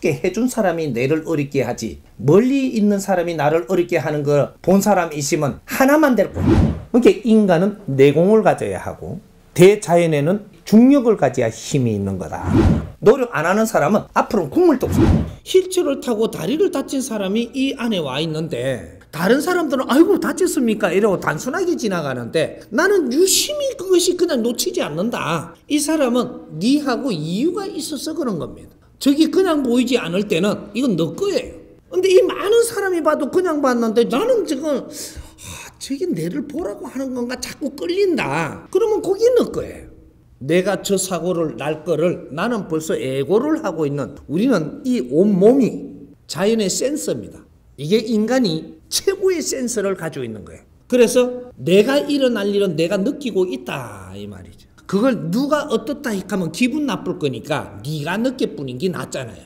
쉽게 해준 사람이 뇌를 어렵게 하지, 멀리 있는 사람이 나를 어렵게 하는 거 본 사람이 있으면 하나만 될 거야. 그러니까 인간은 내공을 가져야 하고 대자연에는 중력을 가져야 힘이 있는 거다. 노력 안 하는 사람은 앞으로는 국물도 없어. 휠체어를 타고 다리를 다친 사람이 이 안에 와 있는데 다른 사람들은 아이고 다쳤습니까? 이러고 단순하게 지나가는데 나는 유심히 그것이 그냥 놓치지 않는다. 이 사람은 니하고 이유가 있어서 그런 겁니다. 저기 그냥 보이지 않을 때는 이건 너 거예요. 근데 이 많은 사람이 봐도 그냥 봤는데 나는 지금 저게 내를 보라고 하는 건가 자꾸 끌린다. 그러면 거기 너 거예요. 내가 저 사고를 날 거를 나는 벌써 애고를 하고 있는, 우리는 이 온몸이 자연의 센서입니다. 이게 인간이 최고의 센서를 가지고 있는 거예요. 그래서 내가 일어날 일은 내가 느끼고 있다 이 말이죠. 그걸 누가 어떻다 하면 기분 나쁠 거니까 네가 느낄 뿐인 게 낫잖아요.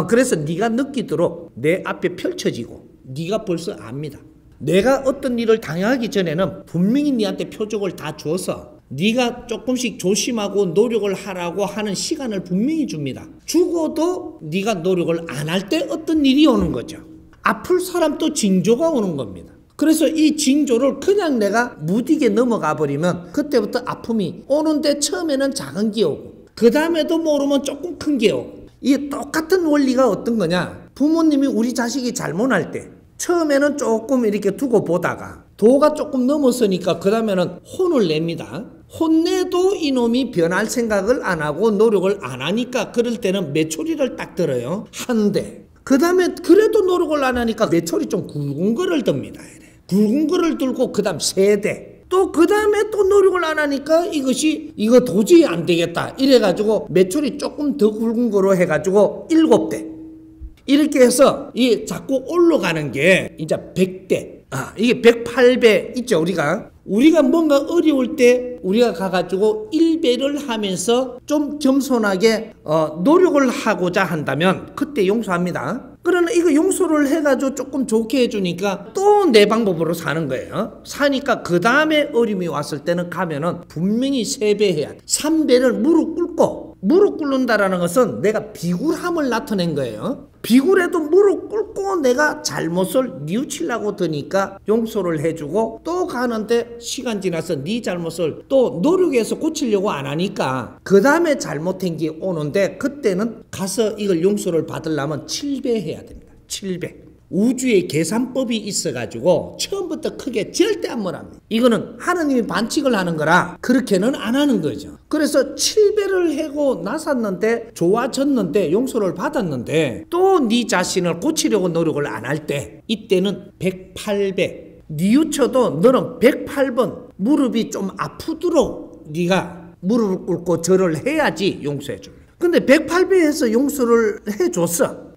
그래서 네가 느끼도록 내 앞에 펼쳐지고 네가 벌써 압니다. 내가 어떤 일을 당하기 전에는 분명히 네한테 표적을 다 줘서 네가 조금씩 조심하고 노력을 하라고 하는 시간을 분명히 줍니다. 죽어도 네가 노력을 안 할 때 어떤 일이 오는 거죠. 아플 사람도 징조가 오는 겁니다. 그래서 이 징조를 그냥 내가 무디게 넘어가 버리면 그때부터 아픔이 오는데 처음에는 작은 게 오고 그 다음에도 모르면 조금 큰 게 오고, 이 똑같은 원리가 어떤 거냐, 부모님이 우리 자식이 잘못할 때 처음에는 조금 이렇게 두고 보다가 도가 조금 넘었으니까 그 다음에는 혼을 냅니다. 혼내도 이놈이 변할 생각을 안 하고 노력을 안 하니까 그럴 때는 메초리를 딱 들어요. 한대. 그 다음에 그래도 노력을 안 하니까 메초리 좀 굵은 거를 듭니다. 굵은 거를 들고 그 다음 세대. 또 그 다음에 또 노력을 안 하니까 이거 도저히 안 되겠다. 이래가지고 메초리 조금 더 굵은 거로 해가지고 7대. 이렇게 해서 이 자꾸 올라가는 게 이제 100대. 이게 108배 있죠. 우리가 뭔가 어려울 때 우리가 가가지고 1배를 하면서 좀 겸손하게 노력을 하고자 한다면 그때 용서합니다. 그러나 이거 용서를 해가지고 조금 좋게 해주니까 또 내 방법으로 사는 거예요. 사니까 그 다음에 어려움이 왔을 때는 가면은 분명히 3배 해야 돼. 3배를 무릎 꿇는다라는 것은 내가 비굴함을 나타낸 거예요. 비굴해도 무릎 꿇고 내가 잘못을 뉘우치려고 드니까 용서를 해주고 또 가는데 시간 지나서 네 잘못을 또 노력해서 고치려고 안 하니까 그 다음에 잘못한 게 오는데 그때는 가서 이걸 용서를 받으려면 7배 해야 됩니다. 7배. 우주의 계산법이 있어가지고 처음부터 크게 절대 안 몰합니다. 이거는 하느님이 반칙을 하는 거라 그렇게는 안 하는 거죠. 그래서 7배를 하고 나섰는데 좋아졌는데 용서를 받았는데 또 네 자신을 고치려고 노력을 안 할 때 이때는 108배. 뉘우쳐도 너는 108번 무릎이 좀 아프도록 네가 무릎을 꿇고 절을 해야지 용서해 줍니다. 근데 108배에서 용서를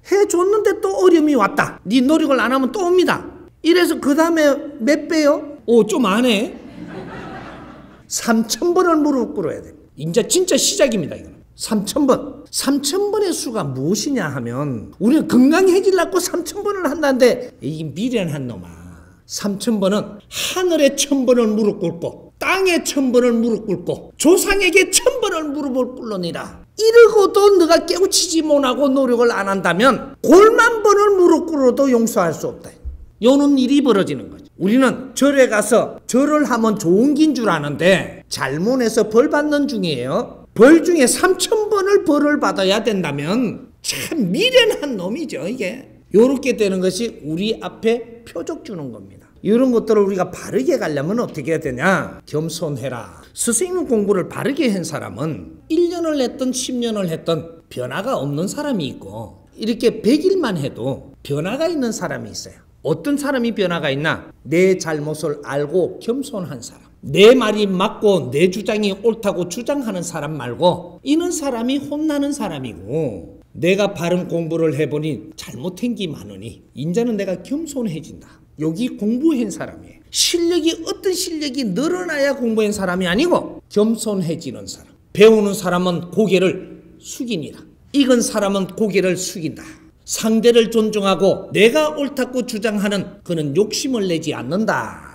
해줬는데 또 어려움이 왔다. 네 노력을 안 하면 또 옵니다. 이래서 그 다음에 몇 배요? 좀 안 해. 3000번을 무릎 꿇어야 돼. 이제 진짜 시작입니다. 이거는 3000번. 3000번의 수가 무엇이냐 하면 우리는 건강해지려고 3000번을 한다는데 이게 미련한 놈아. 3000번은 하늘에 1000번을 무릎 꿇고 땅에 1000번을 무릎 꿇고 조상에게 1000번을 무릎을 꿇으니라. 이러고도 너가 깨우치지 못하고 노력을 안 한다면 골만 번을 무릎 꿇어도 용서할 수 없다. 요는 일이 벌어지는 거죠. 우리는 절에 가서 절을 하면 좋은 긴 줄 아는데 잘못해서 벌 받는 중이에요. 벌 중에 3000번을 벌을 받아야 된다면 참 미련한 놈이죠. 이게 요렇게 되는 것이 우리 앞에 표적 주는 겁니다. 이런 것들을 우리가 바르게 가려면 어떻게 해야 되냐? 겸손해라. 스승님 공부를 바르게 한 사람은 1년을 했든 10년을 했든 변화가 없는 사람이 있고 이렇게 100일만 해도 변화가 있는 사람이 있어요. 어떤 사람이 변화가 있나? 내 잘못을 알고 겸손한 사람. 내 말이 맞고 내 주장이 옳다고 주장하는 사람 말고 이런 사람이 혼나는 사람이고 내가 바른 공부를 해보니 잘못한 게 많으니 이제는 내가 겸손해진다. 여기 공부한 사람이에요. 실력이 어떤 실력이 늘어나야 공부한 사람이 아니고 겸손해지는 사람. 배우는 사람은 고개를 숙이니라. 익은 사람은 고개를 숙인다. 상대를 존중하고 내가 옳다고 주장하는 그는 욕심을 내지 않는다.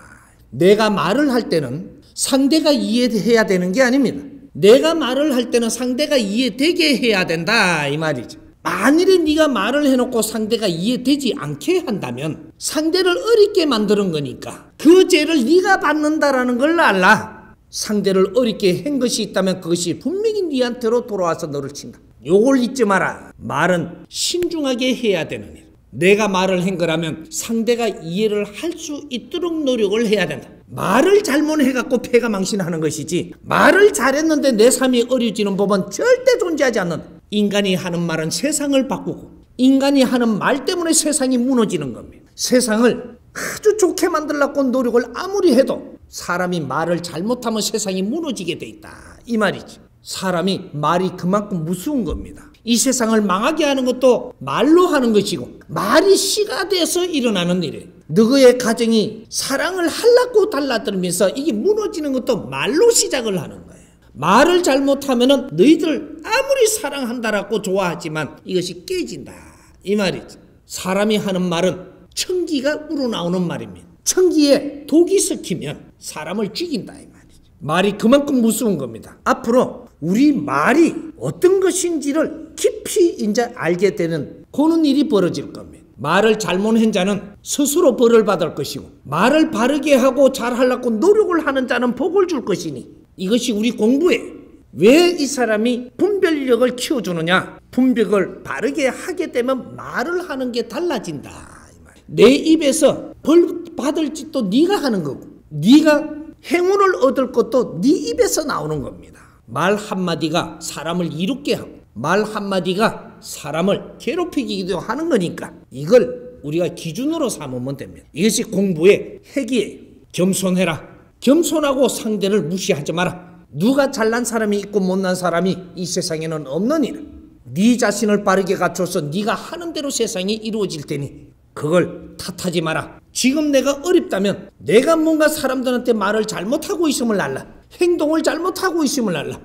내가 말을 할 때는 상대가 이해해야 되는 게 아닙니다. 내가 말을 할 때는 상대가 이해되게 해야 된다 이 말이죠. 만일에 네가 말을 해놓고 상대가 이해되지 않게 한다면 상대를 어렵게 만드는 거니까 그 죄를 네가 받는다라는 걸 알라. 상대를 어렵게 한 것이 있다면 그것이 분명히 네한테로 돌아와서 너를 친다. 요걸 잊지 마라. 말은 신중하게 해야 되는 일. 내가 말을 한 거라면 상대가 이해를 할 수 있도록 노력을 해야 된다. 말을 잘못해갖고 폐가 망신하는 것이지 말을 잘했는데 내 삶이 어려워지는 법은 절대 존재하지 않는다. 인간이 하는 말은 세상을 바꾸고 인간이 하는 말 때문에 세상이 무너지는 겁니다. 세상을 아주 좋게 만들려고 노력을 아무리 해도 사람이 말을 잘못하면 세상이 무너지게 돼 있다. 이 말이지. 사람이 말이 그만큼 무서운 겁니다. 이 세상을 망하게 하는 것도 말로 하는 것이고 말이 씨가 돼서 일어나는 일이에요. 너의 가정이 사랑을 하려고 달라들면서 이게 무너지는 것도 말로 시작을 하는 거예요. 말을 잘못하면 너희들 아무리 사랑한다라고 좋아하지만 이것이 깨진다. 이 말이지. 사람이 하는 말은 천기가 우러나오는 말입니다. 천기에 독이 섞이면 사람을 죽인다. 이 말이지. 말이 그만큼 무서운 겁니다. 앞으로 우리 말이 어떤 것인지를 깊이 이제 알게 되는 그런 일이 벌어질 겁니다. 말을 잘못한 자는 스스로 벌을 받을 것이고 말을 바르게 하고 잘하려고 노력을 하는 자는 복을 줄 것이니 이것이 우리 공부에 왜 이 사람이 분별력을 키워주느냐. 분별을 바르게 하게 되면 말을 하는 게 달라진다. 내 입에서 벌 받을 짓도 네가 하는 거고 네가 행운을 얻을 것도 네 입에서 나오는 겁니다. 말 한마디가 사람을 이롭게 하고 말 한마디가 사람을 괴롭히기도 하는 거니까 이걸 우리가 기준으로 삼으면 됩니다. 이것이 공부의 핵이에요. 겸손해라. 겸손하고 상대를 무시하지 마라. 누가 잘난 사람이 있고 못난 사람이 이 세상에는 없는 일. 네 자신을 바르게 갖춰서 네가 하는 대로 세상이 이루어질 테니 그걸 탓하지 마라. 지금 내가 어렵다면 내가 뭔가 사람들한테 말을 잘못하고 있음을 알라. 행동을 잘못하고 있음을 알라.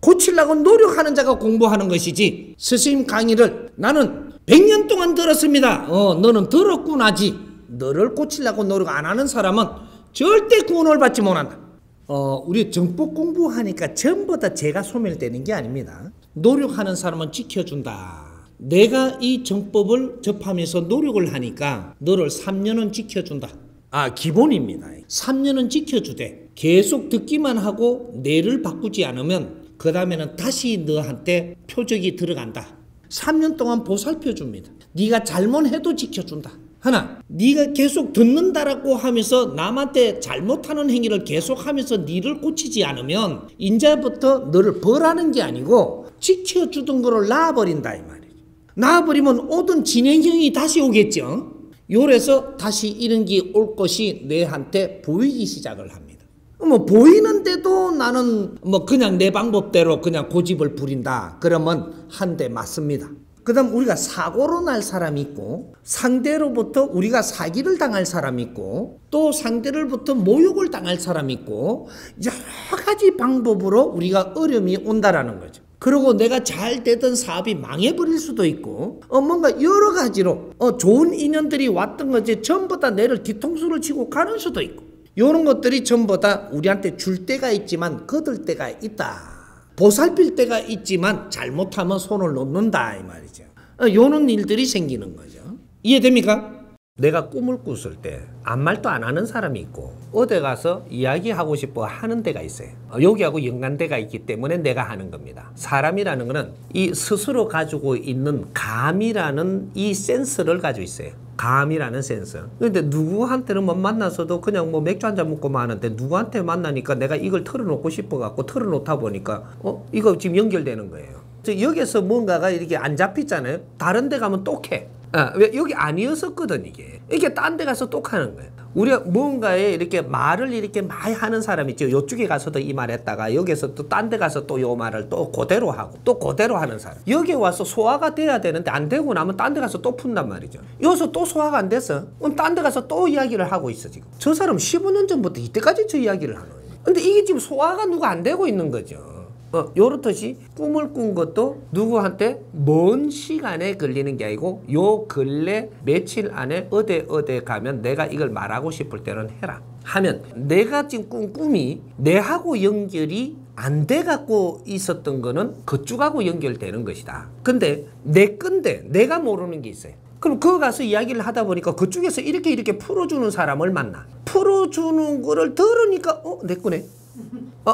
고치려고 노력하는 자가 공부하는 것이지 스님 강의를 나는 100년 동안 들었습니다. 너는 들었구나지. 너를 고치려고 노력 안 하는 사람은 절대 구원을 받지 못한다. 우리 정법 공부하니까 전부 다 제가 소멸되는 게 아닙니다. 노력하는 사람은 지켜준다. 내가 이 정법을 접하면서 노력을 하니까 너를 3년은 지켜준다. 기본입니다. 3년은 지켜주되 계속 듣기만 하고 뇌를 바꾸지 않으면 그 다음에는 다시 너한테 표적이 들어간다. 3년 동안 보살펴줍니다. 네가 잘못해도 지켜준다. 하나, 네가 계속 듣는다라고 하면서 남한테 잘못하는 행위를 계속하면서 네를 고치지 않으면 이제부터 너를 벌하는 게 아니고 지켜주던 거를 놔버린다 이 말이에요. 놔버리면 오던 진행형이 다시 오겠죠. 요래서 다시 이런 게 올 것이 내한테 보이기 시작을 합니다. 보이는데도 나는 그냥 내 방법대로 그냥 고집을 부린다. 그러면 한 대 맞습니다. 그 다음 우리가 사고로 날 사람이 있고 상대로부터 우리가 사기를 당할 사람이 있고 또 상대로부터 모욕을 당할 사람이 있고 여러 가지 방법으로 우리가 어려움이 온다라는 거죠. 그리고 내가 잘 되던 사업이 망해버릴 수도 있고 뭔가 여러 가지로 좋은 인연들이 왔던 거지 전부 다 내를 뒤통수를 치고 가는 수도 있고 이런 것들이 전부 다 우리한테 줄 때가 있지만 거둘 때가 있다. 보살필 때가 있지만 잘못하면 손을 놓는다 이 말이죠. 이런 일들이 생기는 거죠. 이해됩니까? 내가 꿈을 꿨을 때 아무 말도 안 하는 사람이 있고 어디 가서 이야기하고 싶어 하는 데가 있어요. 여기하고 연관대가 있기 때문에 내가 하는 겁니다. 사람이라는 거는 이 스스로 가지고 있는 감이라는 이 센서를 가지고 있어요. 감이라는 센서. 근데 누구한테는 만나서도 그냥 맥주 한잔 먹고만 하는데 누구한테 만나니까 내가 이걸 털어놓고 싶어갖고 털어놓다 보니까 이거 지금 연결되는 거예요. 여기서 뭔가가 이렇게 안 잡히잖아요. 다른 데 가면 똑해. 왜 여기 아니었었거든 이게 딴 데 가서 똑하는 거예요. 우리가 뭔가에 이렇게 말을 이렇게 많이 하는 사람 있죠. 이쪽에 가서도 이 말 했다가 여기서 또 딴 데 가서 또 요 말을 또 그대로 하고 또 그대로 하는 사람. 여기 와서 소화가 돼야 되는데 안 되고 나면 딴 데 가서 또 푼단 말이죠. 여기서 또 소화가 안 됐어. 그럼 딴 데 가서 또 이야기를 하고 있어 지금. 저 사람 15년 전부터 이때까지 저 이야기를 하는 거예요. 근데 이게 지금 소화가 누가 안 되고 있는 거죠. 요렇듯이 꿈을 꾼 것도 누구한테 먼 시간에 걸리는 게 아니고 요 근래 며칠 안에 어디 가면 내가 이걸 말하고 싶을 때는 해라 하면 내가 지금 꾼 꿈이 내하고 연결이 안 돼 갖고 있었던 거는 그쪽하고 연결되는 것이다. 근데 내 건데 내가 모르는 게 있어요. 그럼 그거 가서 이야기를 하다 보니까 그쪽에서 이렇게 풀어주는 사람을 만나. 풀어주는 거를 들으니까 내 거네.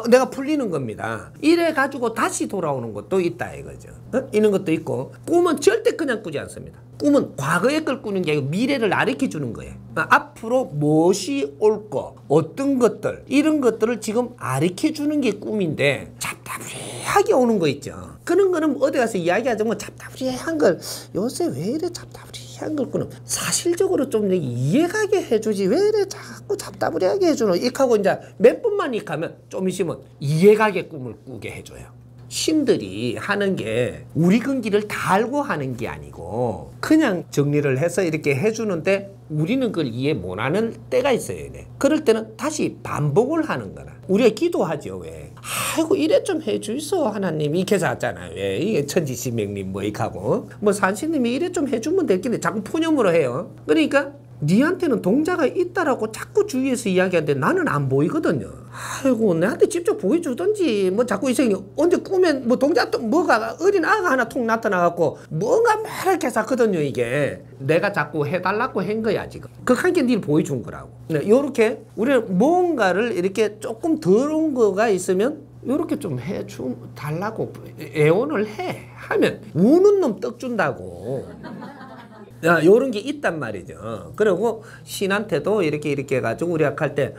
내가 풀리는 겁니다. 이래 가지고 다시 돌아오는 것도 있다 이거죠. 이런 것도 있고 꿈은 절대 그냥 꾸지 않습니다. 꿈은 과거의 걸 꾸는 게 아니고 미래를 가르쳐 주는 거예요. 앞으로 무엇이 올 거, 어떤 것들 이런 것들을 지금 가르쳐 주는 게 꿈인데 잡다부리하게 오는 거 있죠. 그런 거는 어디 가서 이야기하자면 잡다부리한 걸 요새 왜 이래 잡다부리한 걸 꾸는 사실적으로 좀 이해가게 해주지 왜 이래 자꾸 잡다부리하게 해주노 이하고 이제 몇 번만 익하면 좀 있으면 이해가게 꿈을 꾸게 해줘요. 신들이 하는 게 우리 근기를 다 알고 하는 게 아니고 그냥 정리를 해서 이렇게 해주는데 우리는 그걸 이해 못하는 때가 있어요. 그럴 때는 다시 반복을 하는 거라. 우리가 기도하죠. 왜? 아이고 이래 좀 해주이소 하나님 이렇게 하잖아요. 왜? 이게 천지신명님 뭐 이하고 뭐 산신님이 이래 좀 해주면 될텐데 자꾸 푸념으로 해요. 그러니까 니한테는 동자가 있다라고 자꾸 주위에서 이야기하는데 나는 안 보이거든요. 아이고 내한테 직접 보여주든지 뭐 자꾸 이생이 언제 꾸면 뭐 동자 또 뭐가 어린 아가 하나 통 나타나갖고 뭔가 말을 계속하거든요. 이게 내가 자꾸 해달라고 한 거야 지금. 그 한 게 니를 보여준 거라고. 요렇게 우리는 뭔가를 이렇게 조금 더러운 거가 있으면 요렇게 좀 해주 달라고 애원을 해 하면 우는 놈 떡 준다고. 요런 게 있단 말이죠. 그리고 신한테도 이렇게 해가지고 우리 할 때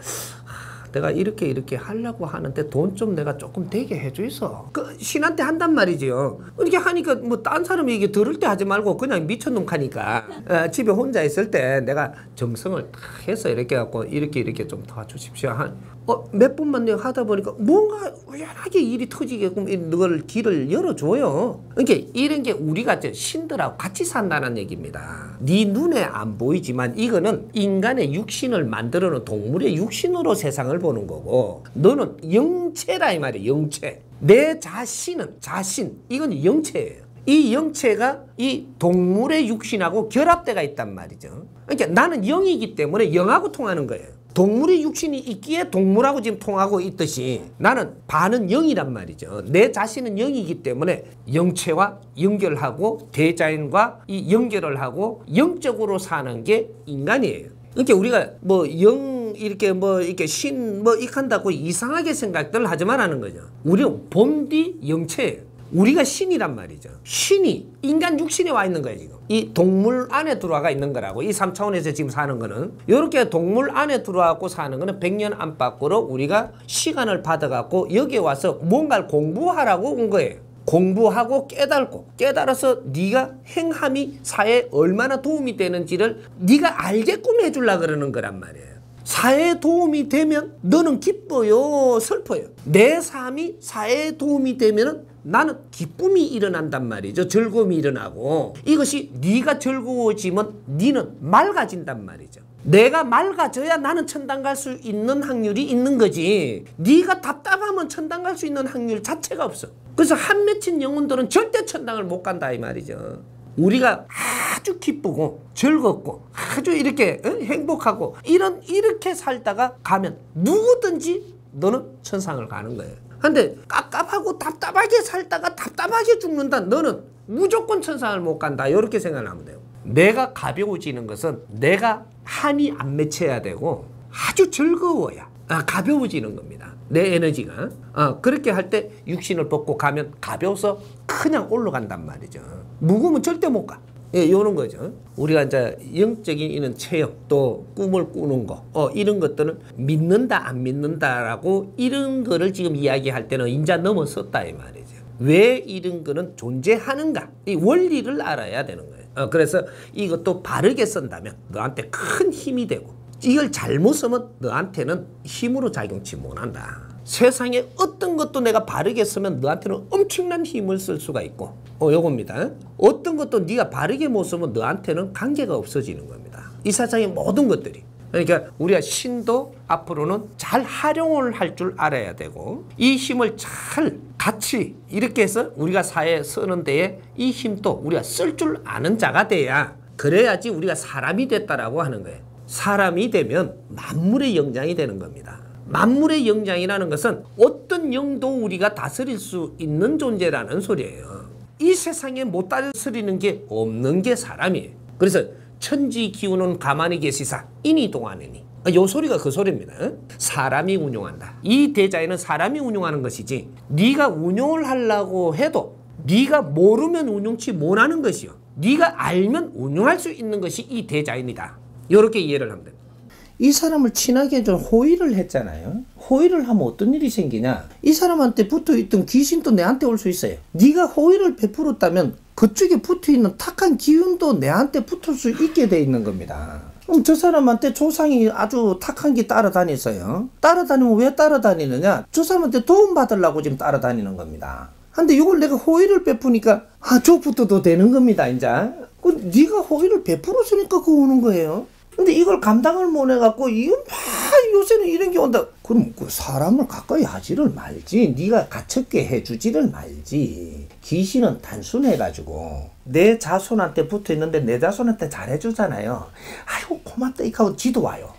내가 이렇게 하려고 하는데 돈 좀 내가 조금 되게 해주이소. 그 신한테 한단 말이죠. 이렇게 하니까 뭐 딴 사람이 이게 들을 때 하지 말고 그냥 미친놈 하니까 집에 혼자 있을 때 내가 정성을 다 해서 이렇게 갖고 이렇게 좀 도와주십시오. 몇 번만 내가 하다 보니까 뭔가 우연하게 일이 터지게끔 이걸 길을 열어줘요. 그러니까 이런 게 우리가 신들하고 같이 산다는 얘기입니다. 네 눈에 안 보이지만 이거는 인간의 육신을 만들어 놓은 동물의 육신으로 세상을 보는 거고 너는 영체라 이 말이에요. 영체. 내 자신은 이건 영체예요. 이 영체가 이 동물의 육신하고 결합대가 있단 말이죠. 그러니까 나는 영이기 때문에 영하고 통하는 거예요. 동물의 육신이 있기에 동물하고 지금 통하고 있듯이 나는 반은 영이란 말이죠. 내 자신은 영이기 때문에 영체와 연결하고 대자연과 이 연결을 하고 영적으로 사는 게 인간이에요. 그러니까 우리가 이렇게 신 익한다고 이상하게 생각들 하지 말라는 거죠. 우리는 본디 영체예요. 우리가 신이란 말이죠. 신이 인간 육신에 와 있는 거예요. 지금 이 동물 안에 들어와 있는 거라고. 이 3차원에서 지금 사는 거는 이렇게 동물 안에 들어와갖고 사는 거는 100년 안팎으로 우리가 시간을 받아갖고 여기에 와서 뭔가를 공부하라고 온 거예요. 공부하고 깨달아서 네가 행함이 사회에 얼마나 도움이 되는지를 네가 알게끔 해주려고 그러는 거란 말이에요. 사회에 도움이 되면 너는 기뻐요, 슬퍼요. 내 삶이 사회에 도움이 되면은 나는 기쁨이 일어난단 말이죠. 즐거움이 일어나고 이것이 네가 즐거워지면 네는 맑아진단 말이죠. 내가 맑아져야 나는 천당 갈 수 있는 확률이 있는 거지. 네가 답답하면 천당 갈 수 있는 확률 자체가 없어. 그래서 한 맺힌 영혼들은 절대 천당을 못 간다 이 말이죠. 우리가 아주 기쁘고 즐겁고 아주 이렇게 행복하고 이렇게 살다가 가면 누구든지 너는 천상을 가는 거예요. 근데 깝깝하고 답답하게 살다가 답답하게 죽는다. 너는 무조건 천상을 못 간다. 이렇게 생각하면 돼요. 내가 가벼워지는 것은 내가 한이 안 맺혀야 되고 아주 즐거워야 가벼워지는 겁니다. 내 에너지가. 그렇게 할 때 육신을 벗고 가면 가벼워서 그냥 올라간단 말이죠. 무거우면 절대 못 가. 요런 거죠. 우리가 이제 영적인 이런 체험 또 꿈을 꾸는 거 이런 것들은 믿는다 안 믿는다라고 이런 거를 지금 이야기할 때는 인자 넘어섰다 이 말이죠. 왜 이런 거는 존재하는가 이 원리를 알아야 되는 거예요. 그래서 이것도 바르게 쓴다면 너한테 큰 힘이 되고 이걸 잘못 쓰면 너한테는 힘으로 작용치 못한다. 세상에 어떤 것도 내가 바르게 쓰면 너한테는 엄청난 힘을 쓸 수가 있고 요겁니다. 어떤 것도 네가 바르게 못 쓰면 너한테는 관계가 없어지는 겁니다. 이 세상의 모든 것들이. 그러니까 우리가 신도 앞으로는 잘 활용을 할 줄 알아야 되고 이 힘을 잘 같이 이렇게 해서 우리가 사회에 쓰는 데에 이 힘도 우리가 쓸 줄 아는 자가 돼야 그래야지 우리가 사람이 됐다라고 하는 거예요. 사람이 되면 만물의 영장이 되는 겁니다. 만물의 영장이라는 것은 어떤 영도 우리가 다스릴 수 있는 존재라는 소리예요. 이 세상에 못 다스리는 게 없는 게 사람이에요. 그래서 천지 기운은 가만히 계시사 인이 동하느니, 요 소리가 그 소리입니다. 사람이 운용한다. 이 대자에는 사람이 운용하는 것이지 네가 운용을 하려고 해도 네가 모르면 운용치 못하는 것이요, 네가 알면 운용할 수 있는 것이 이 대자입니다. 이렇게 이해를 하면 됩니다. 이 사람을 친하게 좀 호의를 했잖아요. 호의를 하면 어떤 일이 생기냐, 이 사람한테 붙어있던 귀신도 내한테 올 수 있어요. 네가 호의를 베풀었다면 그쪽에 붙어있는 탁한 기운도 내한테 붙을 수 있게 돼 있는 겁니다. 그럼 저 사람한테 조상이 아주 탁한 게 따라다녔어요. 따라다니면 왜 따라다니느냐, 저 사람한테 도움 받으려고 지금 따라다니는 겁니다. 근데 이걸 내가 호의를 베푸니까 저부터도 되는 겁니다. 이제 네가 호의를 베풀었으니까 그거 오는 거예요. 근데 이걸 감당을 못 해갖고 이건 요새는 이런 게 온다. 그럼 그 사람을 가까이 하지를 말지, 네가 가깝게 해주지를 말지. 귀신은 단순해가지고 내 자손한테 붙어있는데 내 자손한테 잘해주잖아요. 아이고 고맙다 이거 하고 지도 와요.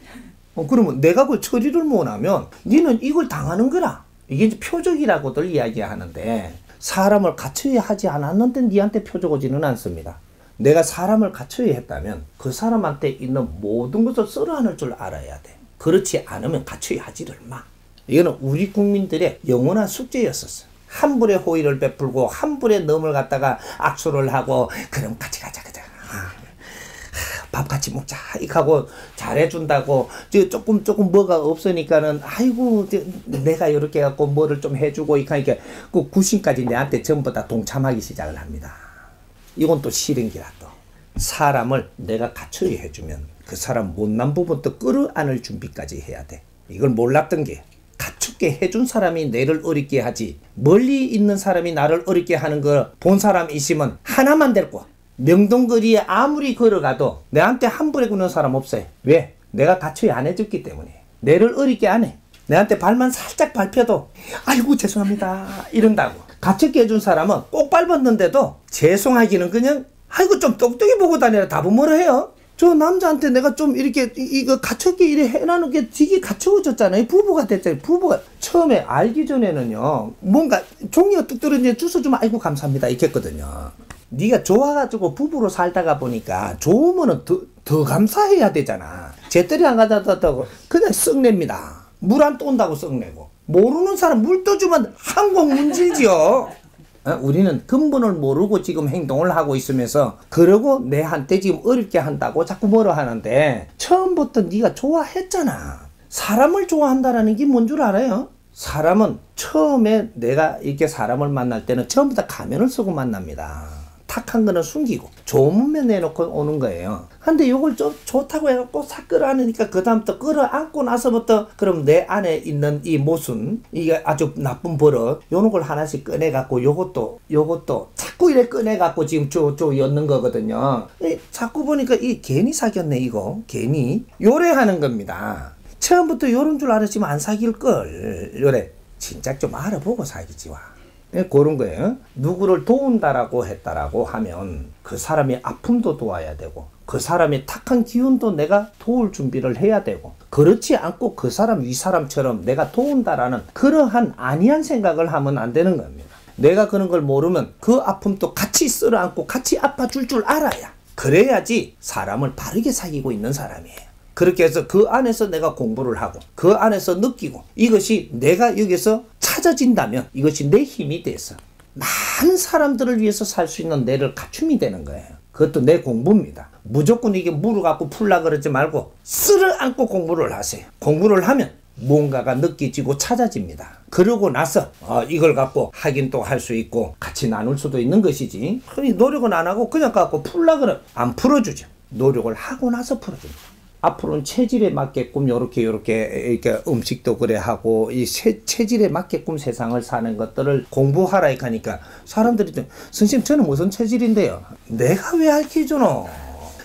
그러면 내가 그걸 처리를 못하면 니는 이걸 당하는 거라. 이게 이제 표적이라고들 이야기하는데, 사람을 갖춰야 하지 않았는데 니한테 표적 오지는 않습니다. 내가 사람을 갖춰야 했다면 그 사람한테 있는 모든 것을 썰어안을 줄 알아야 돼. 그렇지 않으면 갖춰야 하지를 마. 이거는 우리 국민들의 영원한 숙제였었어. 한 불에 호의를 베풀고 한 불에 넘을 갖다가 악수를 하고, 그럼 같이 가자. 밥 같이 먹자 이렇게 하고 잘해준다고, 조금 뭐가 없으니까는 아이고 내가 이렇게 해갖고 뭐를 좀 해주고 이렇게 하니까 그 구신까지 내한테 전부 다 동참하기 시작을 합니다. 이건 또 싫은 기라. 또 사람을 내가 갖춰야 해주면 그 사람 못난 부분도 끌어안을 준비까지 해야 돼. 이걸 몰랐던 게, 갖춥게 해준 사람이 내를 어렵게 하지 멀리 있는 사람이 나를 어렵게 하는 거 본 사람 있으면 하나만 데리고 명동거리에 아무리 걸어가도 내한테 함부로 구는 사람 없어요. 왜? 내가 갖춰야 안 해줬기 때문에. 내를 어렵게 안 해. 내한테 발만 살짝 밟혀도 아이고 죄송합니다 이런다고. 갖춰게 해준 사람은 꼭 밟았는데도 죄송하기는 그냥 아이고 좀 똑똑히 보고 다니라 답은 뭐라 해요. 저 남자한테 내가 좀 이렇게 이거 갖춰게 이래 해놔놓은 게 되게 갖춰져잖아요. 부부가 됐잖아요. 부부가 처음에 알기 전에는요, 뭔가 종이가 뚝 떨어지는데 주워주면 아이고 감사합니다 이렇게 했거든요. 네가 좋아가지고 부부로 살다가 보니까 좋으면은 더 감사해야 되잖아. 제때리 안 가져다고 그냥 썩냅니다. 물 안 떠온다고 썩내고. 모르는 사람 물 떠주면 항공 문질지요. 우리는 근본을 모르고 지금 행동을 하고 있으면서 그러고 내한테 지금 어렵게 한다고 자꾸 뭐라 하는데, 처음부터 네가 좋아했잖아. 사람을 좋아한다라는 게 뭔 줄 알아요? 사람은 처음에 내가 이렇게 사람을 만날 때는 처음부터 가면을 쓰고 만납니다. 탁한 거는 숨기고 좋은 몸매 내놓고 오는 거예요. 근데 이걸 좀 좋다고 해갖고 싹 끌어안으니까 그 다음부터 끌어안고 나서부터 그럼 내 안에 있는 이 모순, 이게 아주 나쁜 버릇, 요런 걸 하나씩 꺼내갖고 요것도 자꾸 이래 꺼내갖고 지금 쭉 엮는 거거든요. 자꾸 보니까 이 괜히 사귀었네 이거. 괜히 요래하는 겁니다. 처음부터 요런 줄 알았지만 안 사귈걸. 요래 진작 좀 알아보고 사귀지 와. 그런 거예요. 누구를 도운다라고 했다라고 하면 그 사람이 아픔도 도와야 되고 그 사람의 탁한 기운도 내가 도울 준비를 해야 되고, 그렇지 않고 그 사람 위 사람처럼 내가 도운다라는 그러한 아니한 생각을 하면 안 되는 겁니다. 내가 그런 걸 모르면 그 아픔도 같이 쓸어안고 같이 아파줄 줄 알아야, 그래야지 사람을 바르게 사귀고 있는 사람이에요. 그렇게 해서 그 안에서 내가 공부를 하고 그 안에서 느끼고 이것이 내가 여기서 찾아진다면 이것이 내 힘이 돼서 많은 사람들을 위해서 살 수 있는 내를 갖춤이 되는 거예요. 그것도 내 공부입니다. 무조건 이게 물어갖고 풀라 그러지 말고 쓸어안고 공부를 하세요. 공부를 하면 뭔가가 느껴지고 찾아집니다. 그러고 나서 이걸 갖고 하긴 또 할 수 있고 같이 나눌 수도 있는 것이지, 노력은 안 하고 그냥 갖고 풀라 그러면 안 풀어주죠. 노력을 하고 나서 풀어줍니다. 앞으로는 체질에 맞게끔 이렇게 음식도 그래 하고 이 체질에 맞게끔 세상을 사는 것들을 공부하라 하니까 사람들이 좀, 선생님 저는 무슨 체질인데요? 내가 왜 알려주노?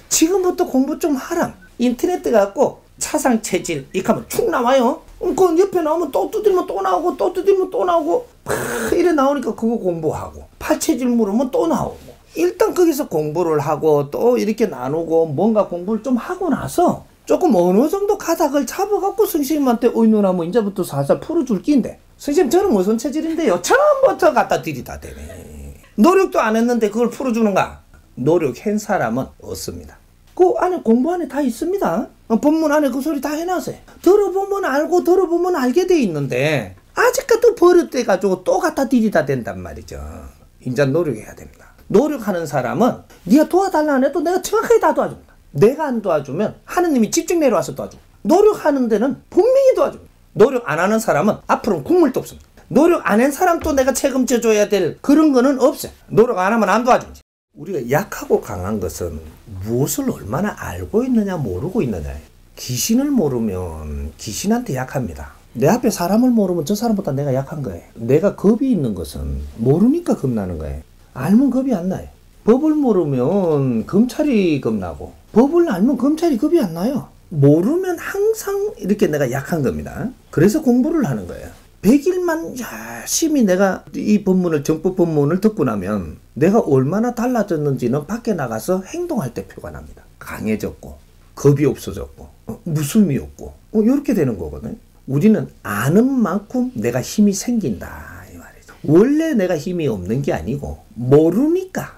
지금부터 공부 좀 하라. 인터넷 갖고 차상 체질 이렇게 하면 축 나와요. 그 옆에 나오면 또 두드리면 또 나오고 또 두드리면 또 나오고 이래 나오니까 그거 공부하고, 팔체질 물으면 또 나오고. 일단 거기서 공부를 하고 또 이렇게 나누고 뭔가 공부를 좀 하고 나서 조금 어느 정도 가닥을 잡아갖고 선생님한테 어이 누나 뭐 이제부터 살살 풀어줄 낀데 선생님 저는 무슨 체질인데요. 처음부터 갖다 들이다대네. 노력도 안 했는데 그걸 풀어주는가? 노력한 사람은 없습니다. 그 안에 공부 안에 다 있습니다. 본문 안에 그 소리 다 해놨어요. 들어보면 알고 들어보면 알게 돼 있는데 아직까지 버릇돼가지고 또 갖다 들이다 된단 말이죠. 인자 노력해야 됩니다. 노력하는 사람은 네가 도와달라 안 해도 내가 정확하게 다 도와줍니다. 내가 안 도와주면 하느님이 직접 내려와서 도와줍니다. 노력하는 데는 분명히 도와줍니다. 노력 안 하는 사람은 앞으로는 국물도 없습니다. 노력 안 한 사람도 내가 책임져 줘야 될 그런 거는 없어요. 노력 안 하면 안 도와줍니다. 우리가 약하고 강한 것은 무엇을 얼마나 알고 있느냐 모르고 있느냐. 귀신을 모르면 귀신한테 약합니다. 내 앞에 사람을 모르면 저 사람보다 내가 약한 거예요. 내가 겁이 있는 것은 모르니까 겁나는 거예요. 알면 겁이 안 나요. 법을 모르면 검찰이 겁나고 법을 알면 검찰이 겁이 안 나요. 모르면 항상 이렇게 내가 약한 겁니다. 그래서 공부를 하는 거예요. 100일만 열심히 내가 이 법문을 정법 법문을 듣고 나면 내가 얼마나 달라졌는지는 밖에 나가서 행동할 때 표가 납니다. 강해졌고 겁이 없어졌고 무숨이 없고 이렇게 되는 거거든요. 우리는 아는 만큼 내가 힘이 생긴다 이 말이죠. 원래 내가 힘이 없는 게 아니고 모르니까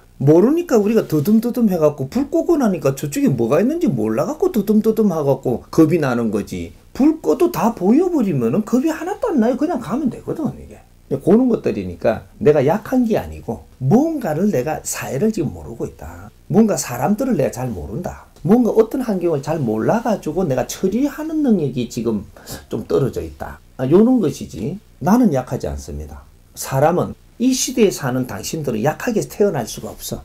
우리가 더듬더듬 해갖고 불 끄고 나니까 저쪽에 뭐가 있는지 몰라갖고 더듬더듬 해갖고 겁이 나는 거지. 불 꺼도 다 보여버리면은 겁이 하나도 안 나요. 그냥 가면 되거든 이게. 그런 것들이니까 내가 약한 게 아니고 뭔가를 내가 사회를 지금 모르고 있다. 뭔가 사람들을 내가 잘 모른다. 뭔가 어떤 환경을 잘 몰라가지고 내가 처리하는 능력이 지금 좀 떨어져 있다. 요런 것이지 나는 약하지 않습니다. 사람은 이 시대에 사는 당신들은 약하게 태어날 수가 없어.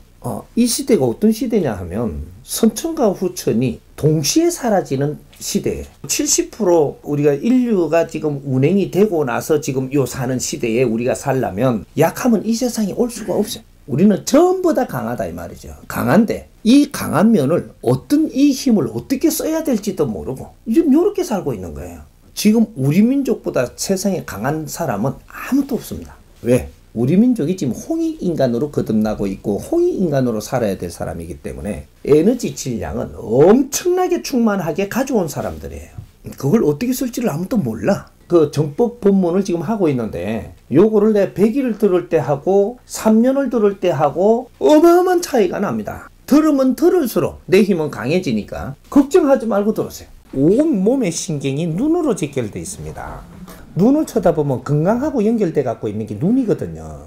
이 시대가 어떤 시대냐 하면 선천과 후천이 동시에 사라지는 시대예요. 70% 우리가 인류가 지금 운행이 되고 나서 지금 요 사는 시대에 우리가 살려면 약하면 이 세상에 올 수가 없어요. 우리는 전부 다 강하다 이 말이죠. 강한데 이 강한 면을 어떤 이 힘을 어떻게 써야 될지도 모르고 지금 요렇게 살고 있는 거예요. 지금 우리 민족보다 세상에 강한 사람은 아무도 없습니다. 왜? 우리 민족이 지금 홍익인간으로 거듭나고 있고 홍익인간으로 살아야 될 사람이기 때문에 에너지 질량은 엄청나게 충만하게 가져온 사람들이에요. 그걸 어떻게 쓸지를 아무도 몰라. 그 정법 법문을 지금 하고 있는데 요거를 내 100일을 들을 때 하고 3년을 들을 때 하고 어마어마한 차이가 납니다. 들으면 들을수록 내 힘은 강해지니까 걱정하지 말고 들으세요. 온 몸의 신경이 눈으로 직결되어 있습니다. 눈을 쳐다보면 건강하고 연결돼 갖고 있는 게 눈이거든요.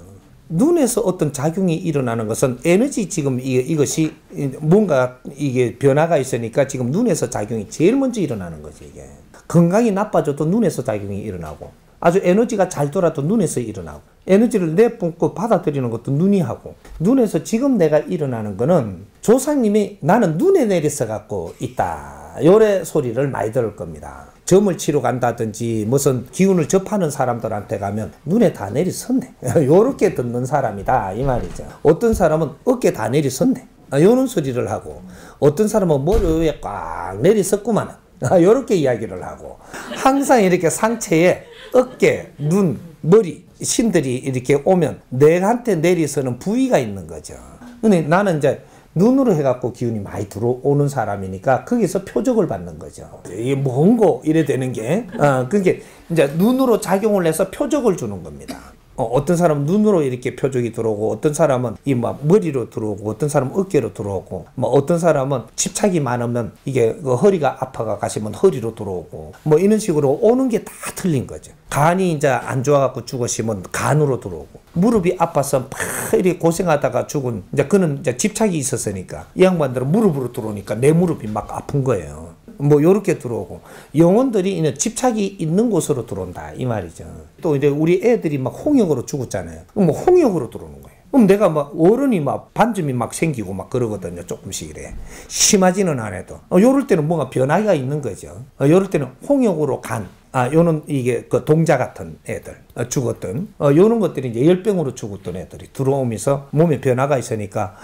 눈에서 어떤 작용이 일어나는 것은 에너지 지금 이것이 뭔가 이게 변화가 있으니까 지금 눈에서 작용이 제일 먼저 일어나는 거지 이게. 건강이 나빠져도 눈에서 작용이 일어나고 아주 에너지가 잘 돌아도 눈에서 일어나고 에너지를 내뿜고 받아들이는 것도 눈이 하고 눈에서 지금 내가 일어나는 거는 조상님이 나는 눈에 내려서 갖고 있다. 요래 소리를 많이 들을 겁니다. 점을 치러 간다든지 무슨 기운을 접하는 사람들한테 가면 눈에 다 내리섰네. 요렇게 듣는 사람이다 이 말이죠. 어떤 사람은 어깨 다 내리섰네. 요런 소리를 하고 어떤 사람은 머리 위에 꽉 내리섰구만. 요렇게 이야기를 하고 항상 이렇게 상체에 어깨, 눈, 머리 신들이 이렇게 오면 내한테 내리서는 부위가 있는 거죠. 근데 나는 이제 눈으로 해갖고 기운이 많이 들어오는 사람이니까 거기서 표적을 받는 거죠. 이게 뭔고 이래 되는 게 그게 이제 눈으로 작용을 해서 표적을 주는 겁니다. 어떤 사람은 눈으로 이렇게 표적이 들어오고 어떤 사람은 이 막 머리로 들어오고 어떤 사람은 어깨로 들어오고 뭐 어떤 사람은 집착이 많으면 이게 그 허리가 아파가 가시면 허리로 들어오고 뭐 이런 식으로 오는 게 다 틀린 거죠. 간이 이제 안 좋아갖고 죽으시면 간으로 들어오고 무릎이 아파서 막 이렇게 고생하다가 죽은 이제 그는 이제 집착이 있었으니까 이 양반들은 무릎으로 들어오니까 내 무릎이 막 아픈 거예요. 뭐 요렇게 들어오고 영혼들이 이제 집착이 있는 곳으로 들어온다 이 말이죠. 또 이제 우리 애들이 막 홍역으로 죽었잖아요. 그럼 뭐 홍역으로 들어오는 거예요. 그럼 내가 막 어른이 막 반점이 막 생기고 막 그러거든요. 조금씩 이래. 심하지는 않아도. 요럴 때는 뭔가 변화가 있는 거죠. 요럴 때는 홍역으로 간. 요는 이게 그 동자 같은 애들 죽었던 요런 것들이 이제 열병으로 죽었던 애들이 들어오면서 몸에 변화가 있으니까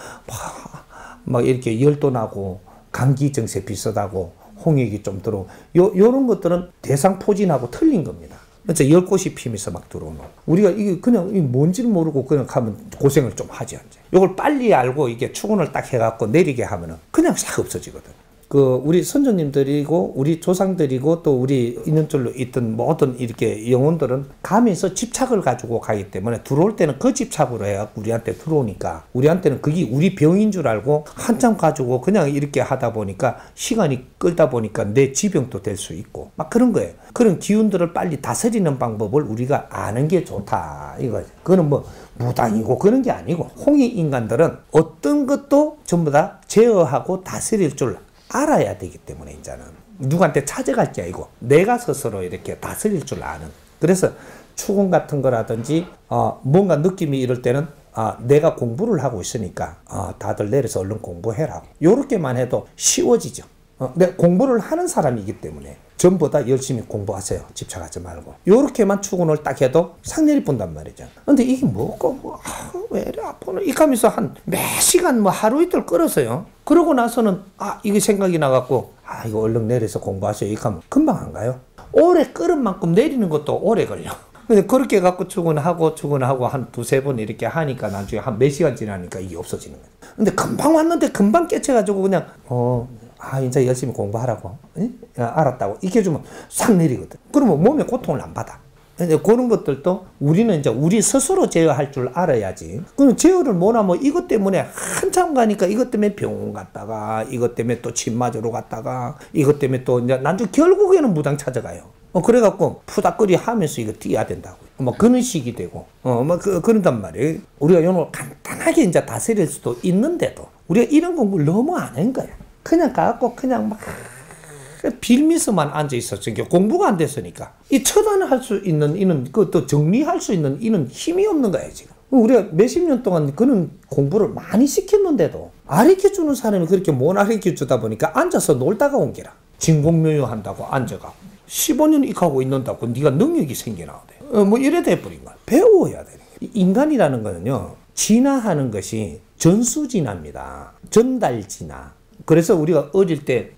막 이렇게 열도 나고 감기 증세 비슷하고 홍역이 좀 들어오고 요런 것들은 대상 포진하고 틀린 겁니다. 그래서 열꽃이 피면서 막 들어오는. 우리가 이게 그냥 뭔지를 모르고 그냥 하면 고생을 좀 하지 않지. 요걸 빨리 알고 이게 추gun을 딱 해갖고 내리게 하면은 그냥 싹 없어지거든. 그 우리 선조님들이고 우리 조상들이고 또 우리 인연줄로 있던 모든 이렇게 영혼들은 감에서 집착을 가지고 가기 때문에 들어올 때는 그 집착으로 해야 우리한테 들어오니까 우리한테는 그게 우리 병인 줄 알고 한참 가지고 그냥 이렇게 하다 보니까 시간이 끌다 보니까 내 지병도 될 수 있고 막 그런 거예요. 그런 기운들을 빨리 다스리는 방법을 우리가 아는 게 좋다 이거죠. 그거는 뭐 무당이고 그런 게 아니고 홍익 인간들은 어떤 것도 전부 다 제어하고 다스릴 줄 알아야 되기 때문에 이제는 누구한테 찾아갈 게 아니고 내가 스스로 이렇게 다스릴 줄 아는. 그래서 추궁 같은 거라든지 뭔가 느낌이 이럴 때는 내가 공부를 하고 있으니까 다들 내려서 얼른 공부해라. 요렇게만 해도 쉬워지죠. 내가 공부를 하는 사람이기 때문에 전부 다 열심히 공부하세요. 집착하지 말고. 요렇게만 추궁을 딱 해도 상렬이 분단 말이죠. 근데 이게 뭐고 왜 이래 아프노 이 하면서 한 몇 시간 뭐 하루 이틀 끌었어요. 그러고 나서는 이게 생각이 나갖고 이거 얼른 내려서 공부하세요. 이렇게 하면 금방 안 가요. 오래 끌은 만큼 내리는 것도 오래 걸려. 근데 그렇게 갖고 출근하고 한 두세 번 이렇게 하니까 나중에 한 몇 시간 지나니까 이게 없어지는 거예요. 근데 금방 왔는데 금방 깨쳐가지고 그냥 이제 열심히 공부하라고. 알았다고. 이렇게 해주면 싹 내리거든. 그러면 몸에 고통을 안 받아. 이제 그런 것들도 우리는 이제 우리 스스로 제어할 줄 알아야지. 그럼 제어를 못하면 이것 때문에 한참 가니까 이것 때문에 병원 갔다가 이것 때문에 또 침 맞으러 갔다가 이것 때문에 또 이제 나중에 결국에는 무당 찾아가요. 그래갖고 푸닥거리 하면서 이거 뛰어야 된다고. 그런 식이 되고, 그런단 말이에요. 우리가 요걸 간단하게 이제 다스릴 수도 있는데도 우리가 이런 공부를 너무 안 한 거야. 그냥 가갖고 그냥 막 빌미서만 앉아 있었으니까 공부가 안 됐으니까 이 처단할 수 있는 이는 또 정리할 수 있는 이는 힘이 없는 거야 지금. 우리가 몇십 년 동안 그런 공부를 많이 시켰는데도 가르쳐주는 사람이 그렇게 못 가르쳐주다 보니까 앉아서 놀다가 온 게라. 진공묘유 한다고 앉아가 15년 익하고 있는다고 네가 능력이 생겨나오대. 이래 돼버린 거야. 배워야 되는 거야. 인간이라는 거는요 진화하는 것이 전수진화입니다. 전달진화. 그래서 우리가 어릴 때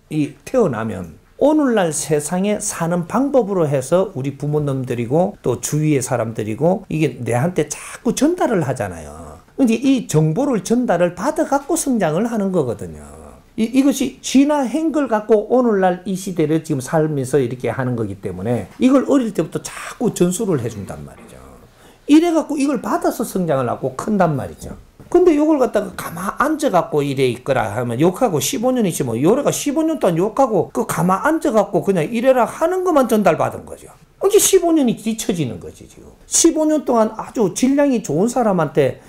태어나면 오늘날 세상에 사는 방법으로 해서 우리 부모님들이고 또 주위의 사람들이고 이게 내한테 자꾸 전달을 하잖아요. 근데 이 정보를 전달을 받아갖고 성장을 하는 거거든요. 이것이 진화한 걸 갖고 오늘날 이 시대를 지금 살면서 이렇게 하는 거기 때문에 이걸 어릴 때부터 자꾸 전수를 해준단 말이죠. 이래갖고 이걸 받아서 성장을 하고 큰단 말이죠. 근데 요걸 갖다가 가만 앉아갖고 이래 있거라 하면 욕하고 15년이지 뭐 요래가 15년 동안 욕하고 가만 앉아갖고 그냥 이래라 하는 것만 전달받은 거죠. 이게 15년이 뒤처지는 거지 지금. 15년 동안 아주 질량이 좋은 사람한테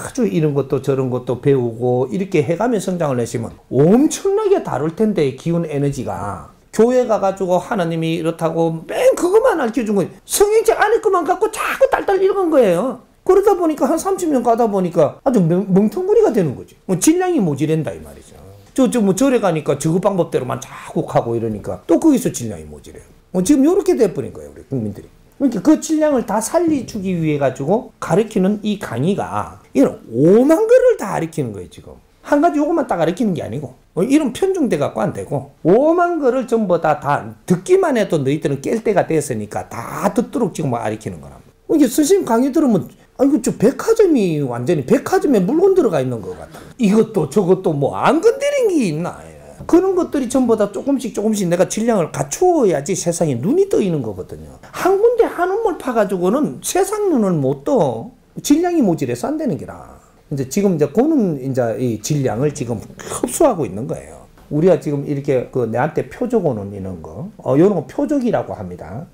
아주 이런 것도 저런 것도 배우고 이렇게 해가며 성장을 했으면 엄청나게 다를 텐데 기운 에너지가. 교회 가가지고 하나님이 이렇다고 맨 그것만 알려준 거예요. 성경책 안에 것만 갖고 자꾸 딸딸 읽은 거예요. 그러다 보니까 한 30년 가다 보니까 아주 멍텅구리가 되는 거지. 질량이 모자란다 이 말이죠. 절에 가니까 저그 방법대로만 자꾸 하고 이러니까 또 거기서 질량이 모자래요. 지금 이렇게 돼버린 거예요 우리 국민들이. 그러니까 그 질량을 다 살려주기 위해 가지고 가르치는 이 강의가 이런 5만 거를 다 가르치는 거예요 지금. 한 가지 요것만 딱 가르치는 게 아니고 이런 편중돼 갖고 안 되고 5만 거를 전부 다 듣기만 해도 너희들은 깰 때가 됐으니까 다 듣도록 지금 가르치는 거랍니다. 이게 스님 강의 들으면 이거 저 백화점이 완전히 백화점에 물건 들어가 있는 것 같다. 이것도 저것도 뭐 안 건드린 게 있나. 그런 것들이 전부 다 조금씩 내가 질량을 갖추어야지 세상에 눈이 떠있는 거거든요. 한 군데 한 우물 파가지고는 세상 눈을 못 떠. 질량이 모자라서 안 되는 게라. 이제 지금 그는 이제 이 질량을 지금 흡수하고 있는 거예요. 우리가 지금 이렇게 내한테 표적 오는 이런 거, 요런 거 표적이라고 합니다.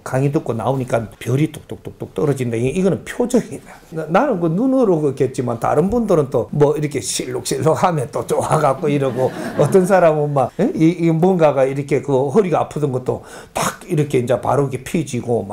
강의 듣고 나오니까 별이 뚝뚝뚝뚝 떨어진다. 이거는 표적이다. 나는 눈으로 그겠지만 다른 분들은 또 이렇게 실룩실룩 하면 또 좋아갖고 이러고 어떤 사람은 이 뭔가가 이렇게 허리가 아프던 것도 딱 이렇게 이제 바로 이렇게 펴지고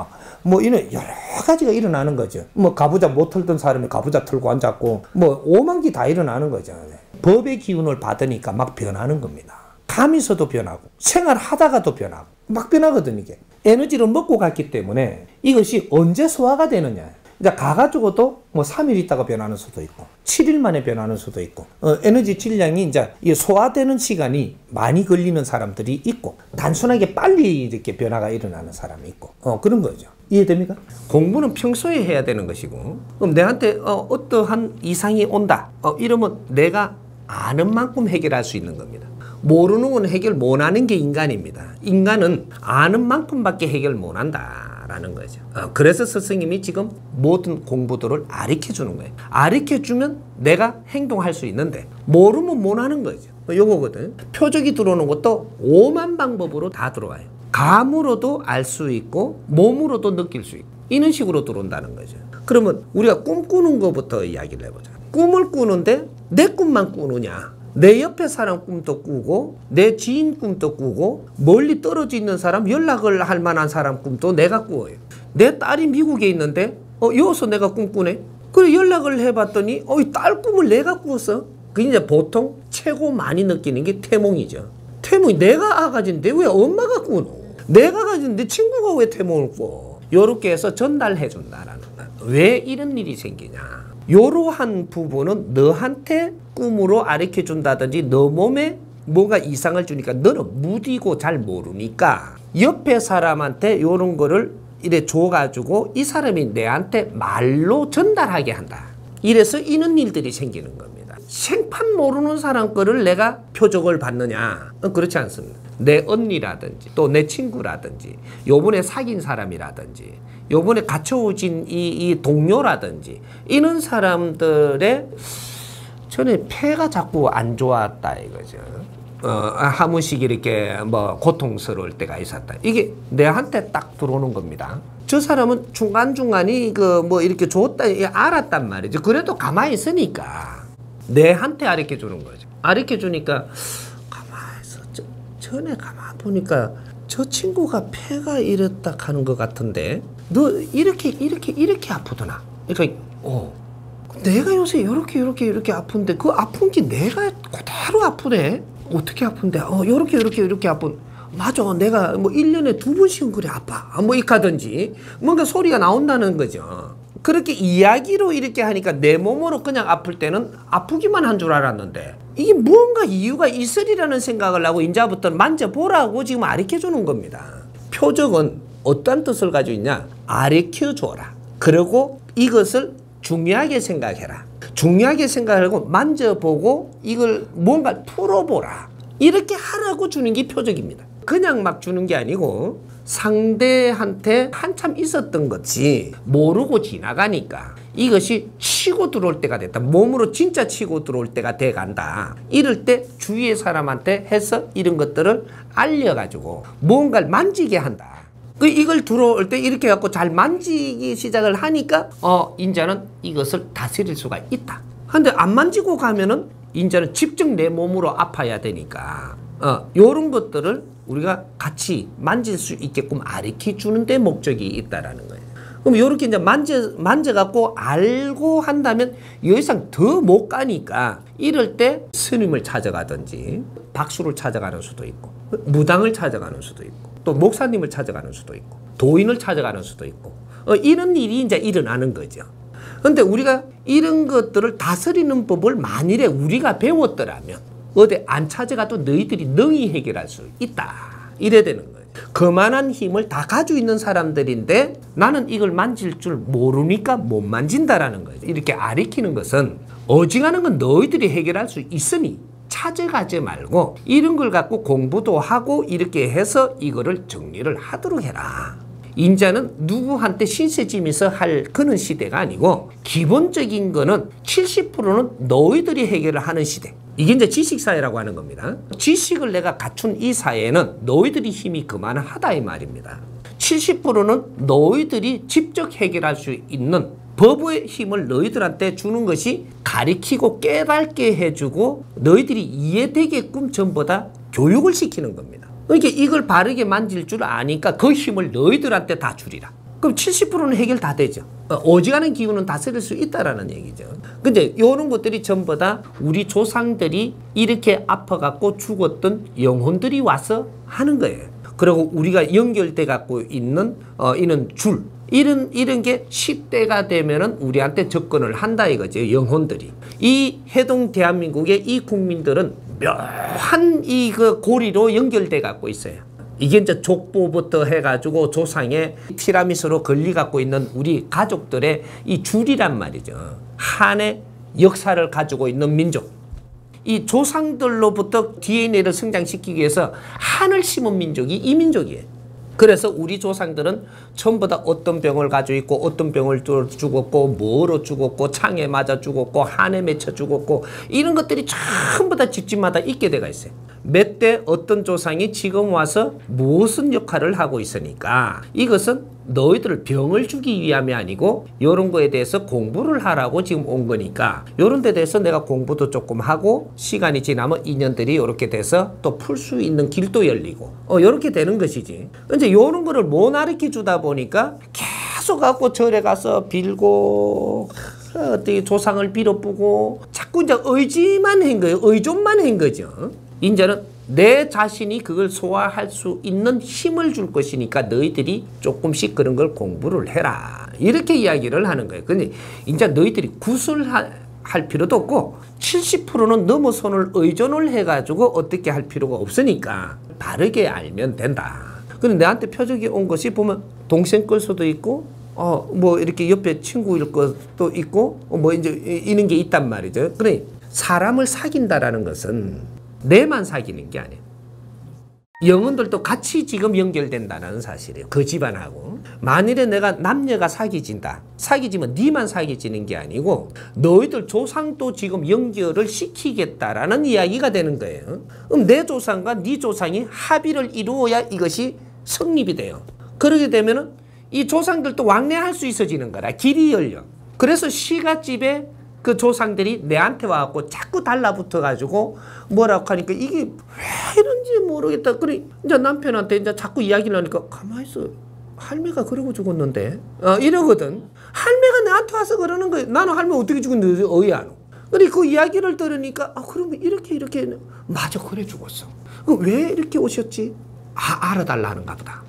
이런 여러 가지가 일어나는 거죠. 가부좌 못 털던 사람이 가부좌 털고 앉았고, 5만 개 다 일어나는 거죠. 법의 기운을 받으니까 막 변하는 겁니다. 감에서도 변하고, 생활하다가도 변하고, 막 변하거든, 이게. 에너지를 먹고 갔기 때문에 이것이 언제 소화가 되느냐. 이제 가가지고도 3일 있다가 변하는 수도 있고, 7일 만에 변하는 수도 있고, 에너지 질량이 이제 소화되는 시간이 많이 걸리는 사람들이 있고, 단순하게 빨리 이렇게 변화가 일어나는 사람이 있고, 그런 거죠. 이해됩니까? 공부는 평소에 해야 되는 것이고, 그럼 내한테 어떠한 이상이 온다. 이러면 내가 아는 만큼 해결할 수 있는 겁니다. 모르는 건 해결 못하는 게 인간입니다. 인간은 아는 만큼밖에 해결 못한다라는 거죠. 그래서 스승님이 지금 모든 공부들을 가르쳐주는 거예요. 가르쳐주면 내가 행동할 수 있는데 모르면 못하는 거죠. 요거거든. 표적이 들어오는 것도 오만 방법으로 다 들어와요. 감으로도 알 수 있고 몸으로도 느낄 수 있고 이런 식으로 들어온다는 거죠. 그러면 우리가 꿈꾸는 것부터 이야기를 해보자. 꿈을 꾸는데 내 꿈만 꾸느냐, 내 옆에 사람 꿈도 꾸고 내 지인 꿈도 꾸고 멀리 떨어져 있는 사람, 연락을 할 만한 사람 꿈도 내가 꾸어요. 내 딸이 미국에 있는데 여기서 내가 꿈꾸네. 그래 연락을 해봤더니 이 딸 꿈을 내가 꾸었어. 그 이제 보통 최고 많이 느끼는 게 태몽이죠. 태몽이 내가 가진데 왜 엄마가 꾸노? 내가 가진 내 친구가 왜 태몽을 꿔? 요렇게 해서 전달해 준다라는 거야. 왜 이런 일이 생기냐? 요러한 부분은 너한테 꿈으로 가르쳐 준다든지 너 몸에 뭔가 이상을 주니까 너는 무디고 잘 모르니까 옆에 사람한테 요런 거를 이래 줘가지고 이 사람이 내한테 말로 전달하게 한다. 이래서 이런 일들이 생기는 겁니다. 생판 모르는 사람 거를 내가 표적을 받느냐? 그렇지 않습니다. 내 언니라든지 또 내 친구라든지 요번에 사귄 사람이라든지 요번에 갇혀오진 이 동료라든지 이런 사람들의 전에 폐가 자꾸 안 좋았다 이거죠. 한 번씩 이렇게 뭐 고통스러울 때가 있었다. 이게 내한테 딱 들어오는 겁니다. 저 사람은 중간중간이 뭐 이렇게 줬다 알았단 말이죠. 그래도 가만히 있으니까 내한테 가르쳐 주는 거죠. 가르쳐 주니까 가만히 있어. 전에 가만히 보니까 저 친구가 폐가 이랬다 하는 것 같은데 너 이렇게 아프더나. 그러니까 내가 요새 이렇게 아픈데 그 아픈 게 내가 그대로 아프네. 어떻게 아픈데? 이렇게 아픈. 맞아. 내가 뭐 1년에 2번씩은 그래 아파. 뭐 이카든지 뭔가 소리가 나온다는 거죠. 그렇게 이야기로 이렇게 하니까 내 몸으로 그냥 아플 때는 아프기만 한 줄 알았는데 이게 뭔가 이유가 있으리라는 생각을 하고 이제부터 만져보라고 지금 가르쳐 주는 겁니다. 표적은 어떤 뜻을 가지고 있냐? 가르쳐 줘라. 그리고 이것을 중요하게 생각해라. 중요하게 생각하고 만져보고 이걸 뭔가 풀어보라. 이렇게 하라고 주는 게 표적입니다. 그냥 막 주는 게 아니고 상대한테 한참 있었던 것이 모르고 지나가니까 이것이 치고 들어올 때가 됐다. 몸으로 진짜 치고 들어올 때가 돼간다. 이럴 때 주위의 사람한테 해서 이런 것들을 알려가지고 뭔가를 만지게 한다. 이걸 들어올 때 이렇게 해갖고 잘 만지기 시작을 하니까 인자는 이것을 다스릴 수가 있다. 근데 안 만지고 가면은 인자는 직접 내 몸으로 아파야 되니까 요런 것들을 우리가 같이 만질 수 있게끔 가르쳐 주는 데 목적이 있다라는 거예요. 그럼 요렇게 이제 만져갖고 알고 한다면 여 이상 더 못 가니까 이럴 때 스님을 찾아가든지 박수를 찾아가는 수도 있고 무당을 찾아가는 수도 있고 또 목사님을 찾아가는 수도 있고 도인을 찾아가는 수도 있고 이런 일이 이제 일어나는 거죠. 근데 우리가 이런 것들을 다스리는 법을 만일에 우리가 배웠더라면 어디 안 찾아가도 너희들이 능히 해결할 수 있다. 이래야 되는 거예요. 그만한 힘을 다 가지고 있는 사람들인데 나는 이걸 만질 줄 모르니까 못 만진다라는 거예요. 이렇게 가르치는 것은 어지간한 건 너희들이 해결할 수 있으니 찾아가지 말고 이런 걸 갖고 공부도 하고 이렇게 해서 이거를 정리를 하도록 해라. 인자는 누구한테 신세지면서 할 그런 시대가 아니고 기본적인 거는 70%는 너희들이 해결을 하는 시대. 이게 이제 지식사회라고 하는 겁니다. 지식을 내가 갖춘 이 사회에는 너희들이 힘이 그만하다 이 말입니다. 70%는 너희들이 직접 해결할 수 있는 법의 힘을 너희들한테 주는 것이 가르치고 깨닫게 해주고 너희들이 이해되게끔 전부 다 교육을 시키는 겁니다. 그러니까 이걸 바르게 만질 줄 아니까 그 힘을 너희들한테 다 주리라. 그럼 70%는 해결 다 되죠. 어지간한 기운은 다스릴 수 있다라는 얘기죠. 근데 이런 것들이 전부 다 우리 조상들이 이렇게 아파갖고 죽었던 영혼들이 와서 하는 거예요. 그리고 우리가 연결돼 갖고 있는 이런 줄 이런 게 10대가 되면은 우리한테 접근을 한다 이거죠. 영혼들이. 이 해동 대한민국의 이 국민들은 묘한 그 고리로 연결돼 갖고 있어요. 이게 이제 족보부터 해가지고 조상의 티라미수로 걸리 갖고 있는 우리 가족들의 이 줄이란 말이죠. 한의 역사를 가지고 있는 민족. 이 조상들로부터 DNA를 성장시키기 위해서 한을 심은 민족이 이 민족이에요. 그래서 우리 조상들은 전부 다 어떤 병을 가지고 있고 어떤 병을 죽었고 뭐로 죽었고 창에 맞아 죽었고 한에 맺혀 죽었고 이런 것들이 전부 다 집집마다 있게 돼가 있어요. 몇 대 어떤 조상이 지금 와서 무슨 역할을 하고 있으니까 이것은 너희들 병을 주기 위함이 아니고 이런 거에 대해서 공부를 하라고 지금 온 거니까 이런 데 대해서 내가 공부도 조금 하고 시간이 지나면 인연들이 이렇게 돼서 또 풀 수 있는 길도 열리고 이렇게 되는 것이지. 이제 이런 거를 못 가르쳐 주다 보니까 계속 갖고 절에 가서 빌고 어떻게 조상을 빌어보고 자꾸 이제 의지만 한 거예요. 의존만 한 거죠. 이제는 내 자신이 그걸 소화할 수 있는 힘을 줄 것이니까 너희들이 조금씩 그런 걸 공부를 해라. 이렇게 이야기를 하는 거예요. 근데 이제 너희들이 구술할 필요도 없고 70%는 넘어선을 의존을 해가지고 어떻게 할 필요가 없으니까 바르게 알면 된다. 근데 내한테 표적이 온 것이 보면 동생 걸 수도 있고 뭐 이렇게 옆에 친구일 것도 있고 뭐 이제 이런 게 있단 말이죠. 그래 사람을 사귄다라는 것은 내만 사귀는 게 아니에요. 영혼들도 같이 지금 연결된다는 사실이에요. 그 집안하고. 만일에 내가 남녀가 사귀진다. 사귀지면 니만 사귀지는 게 아니고 너희들 조상도 지금 연결을 시키겠다라는 이야기가 되는 거예요. 그럼 내 조상과 네 조상이 합의를 이루어야 이것이 성립이 돼요. 그러게 되면은 이 조상들도 왕래할 수 있어지는 거라. 길이 열려. 그래서 시가집에 그 조상들이 내한테 와갖고 자꾸 달라붙어가지고 뭐라고 하니까 이게 왜 이런지 모르겠다. 그래 이제 남편한테 이제 자꾸 이야기를 하니까 가만히 있어. 할매가 그러고 죽었는데 이러거든. 할매가 나한테 와서 그러는 거야. 나는 할매 어떻게 죽었는지 어이안. 그래 그 이야기를 들으니까 그러면 이렇게 맞아 그래 죽었어. 그럼 왜 이렇게 오셨지? 알아달라는가 보다.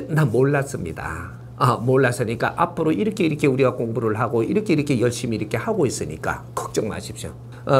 난 몰랐습니다. 몰랐으니까 앞으로 이렇게 우리가 공부를 하고 이렇게 열심히 이렇게 하고 있으니까 걱정 마십시오.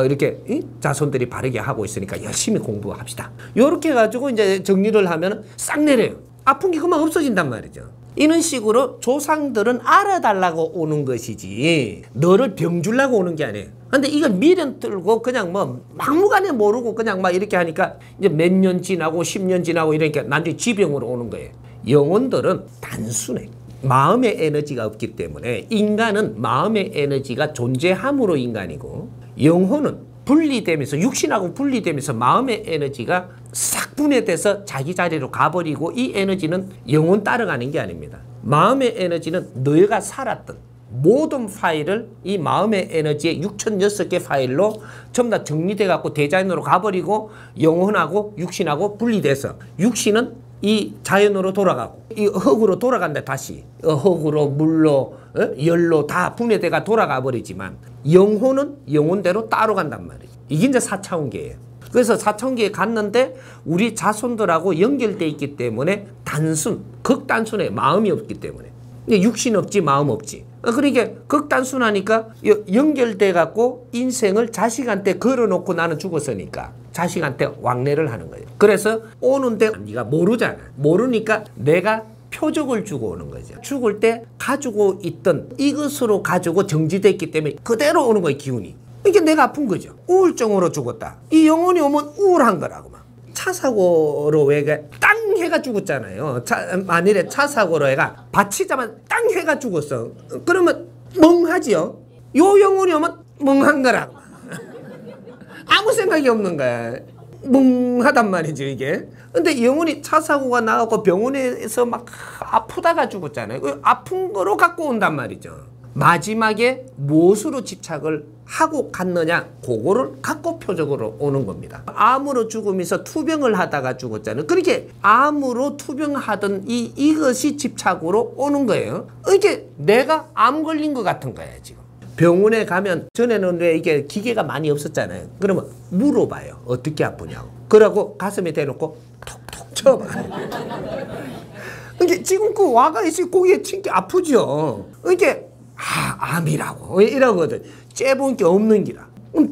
이렇게 자손들이 바르게 하고 있으니까 열심히 공부합시다. 이렇게 해가지고 이제 정리를 하면 싹 내려요. 아픈 게 그만 없어진단 말이죠. 이런 식으로 조상들은 알아달라고 오는 것이지 너를 병 주려고 오는 게 아니에요. 근데 이걸 미련 들고 그냥 뭐 막무가내 모르고 그냥 막 이렇게 하니까 이제 몇 년 지나고 10년 지나고 이러니까 나중에 지병으로 오는 거예요. 영혼들은 단순해. 마음의 에너지가 없기 때문에 인간은 마음의 에너지가 존재함으로 인간이고 영혼은 분리되면서 육신하고 분리되면서 마음의 에너지가 싹 분해돼서 자기 자리로 가버리고 이 에너지는 영혼 따라가는 게 아닙니다. 마음의 에너지는 너희가 살았던 모든 파일을 이 마음의 에너지의 6006개 파일로 전부 다 정리돼 갖고 대자연으로 가버리고 영혼하고 육신하고 분리돼서 육신은 이 자연으로 돌아가고 이 흙으로 돌아간다. 다시 흙으로 물로 열로 다 분해돼가 돌아가 버리지만 영혼은 영혼대로 따로 간단 말이에요. 이게 이제 4차원계예요. 그래서 4차원계에 갔는데 우리 자손들하고 연결돼 있기 때문에 극단순해. 마음이 없기 때문에 육신 없지 마음 없지. 그러니까 극단순하니까 연결돼 갖고 인생을 자식한테 걸어놓고 나는 죽었으니까 자식한테 왕래를 하는 거예요. 그래서 오는데 네가 모르잖아. 모르니까 내가 표적을 주고 오는 거죠. 죽을 때 가지고 있던 이것으로 가지고 정지됐기 때문에 그대로 오는 거예요. 기운이. 이게 내가 아픈 거죠. 우울증으로 죽었다. 이 영혼이 오면 우울한 거라고 막. 차 사고로 왜 땅 해가 죽었잖아요. 만일에 차 사고로 해가 받치자마자 땅 해가 죽었어. 그러면 멍하지요. 요 영혼이 오면 멍한 거라고. 아무 생각이 없는 거야. 멍하단 말이죠 이게. 근데 영혼이 차 사고가 나고 병원에서 막 아프다가 죽었잖아요. 아픈 거로 갖고 온단 말이죠. 마지막에 무엇으로 집착을 하고 갔느냐 그거를 갖고 표적으로 오는 겁니다. 암으로 죽으면서 투병을 하다가 죽었잖아요. 그렇게 암으로 투병하던 이것이 집착으로 오는 거예요. 이게 내가 암 걸린 것 같은 거야 지금. 병원에 가면 전에는 왜 이게 기계가 많이 없었잖아요. 그러면 물어봐요. 어떻게 아프냐고. 그러고 가슴에 대놓고 톡톡 쳐봐. 이게 지금 그 와가 있을 고기에 친 게 아프죠. 이게 암이라고 이러거든. 째본 게 없는 기라. 그럼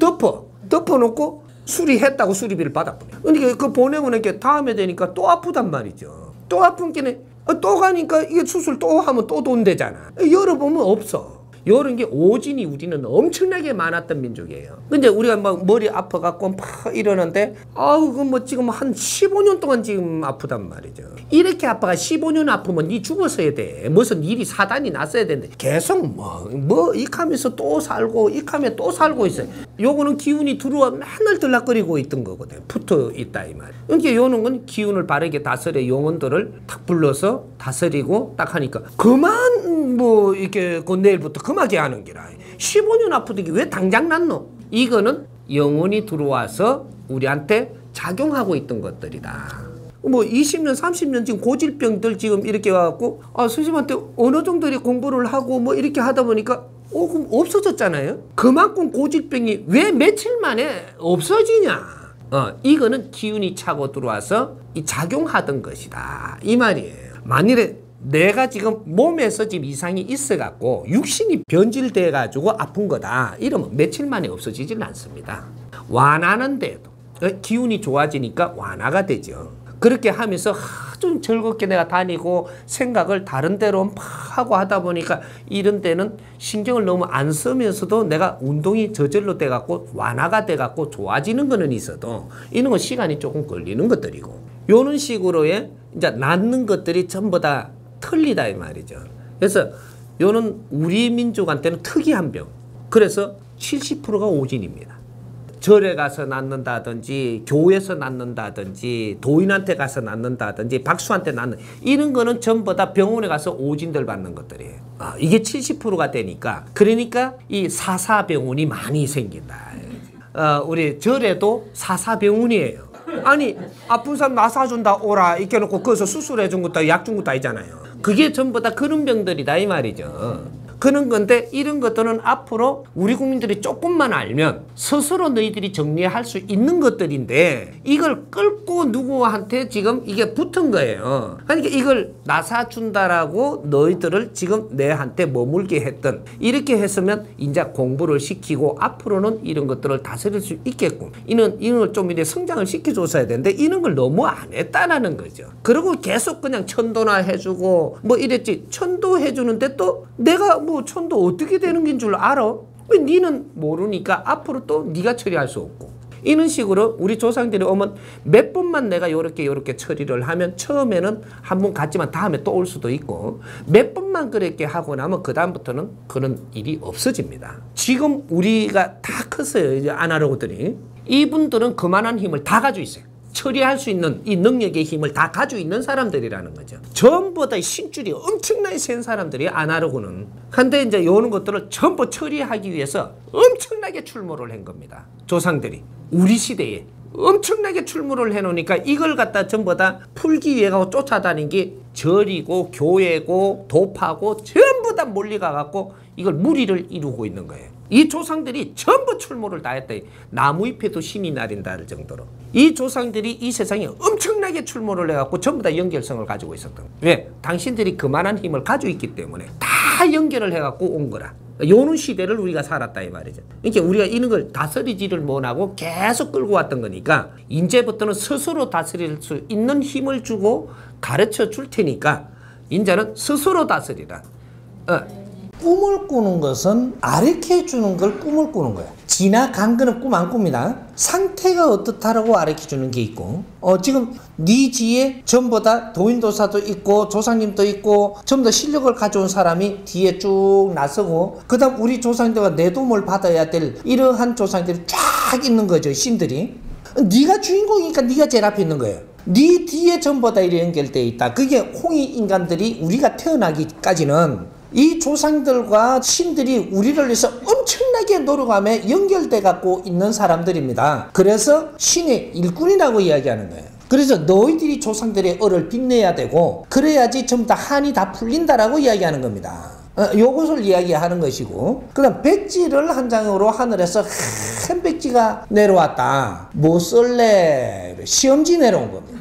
덮어놓고 수리했다고 수리비를 받아보내. 그러니까 그 보내고 나니까 다음에 되니까 또 아프단 말이죠. 또 아픈 게는 또 가니까 이게 수술 또 하면 또 돈 되잖아. 열어보면 없어. 요런 게 오진이 우리는 엄청나게 많았던 민족이에요. 근데 우리가 막 머리 아파갖고 막 이러는데 아우 그 뭐 지금 한 15년 동안 지금 아프단 말이죠. 이렇게 아파가 15년 아프면 니 죽었어야 돼. 무슨 일이 사단이 났어야 되는데 계속 뭐 익하면서 또 살고 익하면 또 살고 있어요. 요거는 기운이 들어와 맨날 들락거리고 있던 거거든. 붙어 있다 이 말. 그러니까 요는 건 기운을 바르게 다스려 용언들을 탁 불러서 다스리고 딱 하니까 그만 뭐 이렇게 그 내일부터 금하게 하는 기라. 15년 아프더니 왜 당장 났노? 이거는 영혼이 들어와서 우리한테 작용하고 있던 것들이다. 뭐 20년 30년 지금 고질병들 지금 이렇게 와갖고 선생님한테 어느 정도 공부를 하고 뭐 이렇게 하다 보니까 그럼 없어졌잖아요. 그만큼 고질병이 왜 며칠 만에 없어지냐? 이거는 기운이 차고 들어와서 이 작용하던 것이다 이 말이에요. 만일에 내가 지금 몸에서 지금 이상이 있어갖고 육신이 변질돼가지고 아픈 거다 이러면 며칠 만에 없어지지는 않습니다. 완화하는데도 기운이 좋아지니까 완화가 되죠. 그렇게 하면서 좀 즐겁게 내가 다니고 생각을 다른 데로 막 하고 하다 보니까 이런 데는 신경을 너무 안 쓰면서도 내가 운동이 저절로 돼갖고 완화가 돼갖고 좋아지는 거는 있어도 이런 건 시간이 조금 걸리는 것들이고 요런 식으로의 이제 낫는 것들이 전부 다 틀리다 이 말이죠. 그래서 요는 우리 민족한테는 특이한 병. 그래서 70%가 오진입니다. 절에 가서 낫는다든지 교회에서 낫는다든지 도인한테 가서 낫는다든지 박수한테 낫는 이런 거는 전부 다 병원에 가서 오진들 받는 것들이에요. 이게 70%가 되니까 그러니까 이 사사병원이 많이 생긴다. 우리 절에도 사사병원이에요. 아니 아픈 사람 나사준다 오라 이렇게 해놓고 거기서 수술해 준 것도 약 준 것도 아니잖아요. 그게 전부 다 그런 병들이다 이 말이죠. 그런 건데 이런 것들은 앞으로 우리 국민들이 조금만 알면 스스로 너희들이 정리할 수 있는 것들인데 이걸 끌고 누구한테 지금 이게 붙은 거예요. 그러니까 이걸 나사준다라고 너희들을 지금 내한테 머물게 했던 이렇게 했으면 이제 공부를 시키고 앞으로는 이런 것들을 다스릴 수 있겠고 이런 걸 좀 이제 성장을 시켜줬어야 되는데 이런 걸 너무 안 했다라는 거죠. 그리고 계속 그냥 천도나 해주고 뭐 이랬지. 천도 해주는데 또 내가 뭐 천도 어떻게 되는 긴 줄 알아? 왜 니는 모르니까 앞으로 또 네가 처리할 수 없고 이런 식으로 우리 조상들이 오면 몇 번만 내가 요렇게 처리를 하면 처음에는 한 번 갔지만 다음에 또 올 수도 있고 몇 번만 그렇게 하고 나면 그 다음부터는 그런 일이 없어집니다. 지금 우리가 다 컸어요. 이제 아날로그들이. 이분들은 그만한 힘을 다 가지고 있어요. 처리할 수 있는 이 능력의 힘을 다 가지고 있는 사람들이라는 거죠. 전부 다 신줄이 엄청나게 센 사람들이 아날로그는. 근데 이제 요런 것들을 전부 처리하기 위해서 엄청나게 출몰을 한 겁니다. 조상들이. 우리 시대에 엄청나게 출몰을 해놓으니까 이걸 갖다 전부 다 풀기 위해 가고 쫓아다닌 게 절이고 교회고 도파고 전부 다 몰려가갖고 이걸 무리를 이루고 있는 거예요. 이 조상들이 전부 출몰을 다 했다. 나무잎에도 신이 나린다 할 정도로. 이 조상들이 이 세상에 엄청나게 출몰을 해갖고 전부 다 연결성을 가지고 있었던 거예요. 왜? 당신들이 그만한 힘을 가지고 있기 때문에 다 연결을 해갖고 온 거라. 요런 시대를 우리가 살았다 이 말이죠. 그러니까 우리가 이런 걸 다스리지를 못하고 계속 끌고 왔던 거니까 이제부터는 스스로 다스릴 수 있는 힘을 주고 가르쳐 줄 테니까 이제는 스스로 다스리라. 꿈을 꾸는 것은 가르쳐 주는 걸 꿈을 꾸는 거야. 지나간 거는 꿈 안 꿉니다. 상태가 어떻다라고 가르쳐 주는 게 있고 지금 네 지에 전부 다 도인도사도 있고 조상님도 있고 전부 다 실력을 가져온 사람이 뒤에 쭉 나서고 그 다음 우리 조상들과 내 도움을 받아야 될 이러한 조상들이 쫙 있는 거죠. 신들이. 네가 주인공이니까 네가 제일 앞에 있는 거예요. 네 뒤에 전부 다 이렇게 연결되어 있다. 그게 홍익 인간들이 우리가 태어나기까지는 이 조상들과 신들이 우리를 위해서 엄청나게 노력하며 연결돼 갖고 있는 사람들입니다. 그래서 신의 일꾼이라고 이야기하는 거예요. 그래서 너희들이 조상들의 얼을 빛내야 되고 그래야지 전부 다 한이 다 풀린다라고 이야기하는 겁니다. 요것을 이야기하는 것이고 그 다음 백지를 한 장으로 하늘에서 큰 백지가 내려왔다. 뭐 쓸래? 시험지 내려온 겁니다.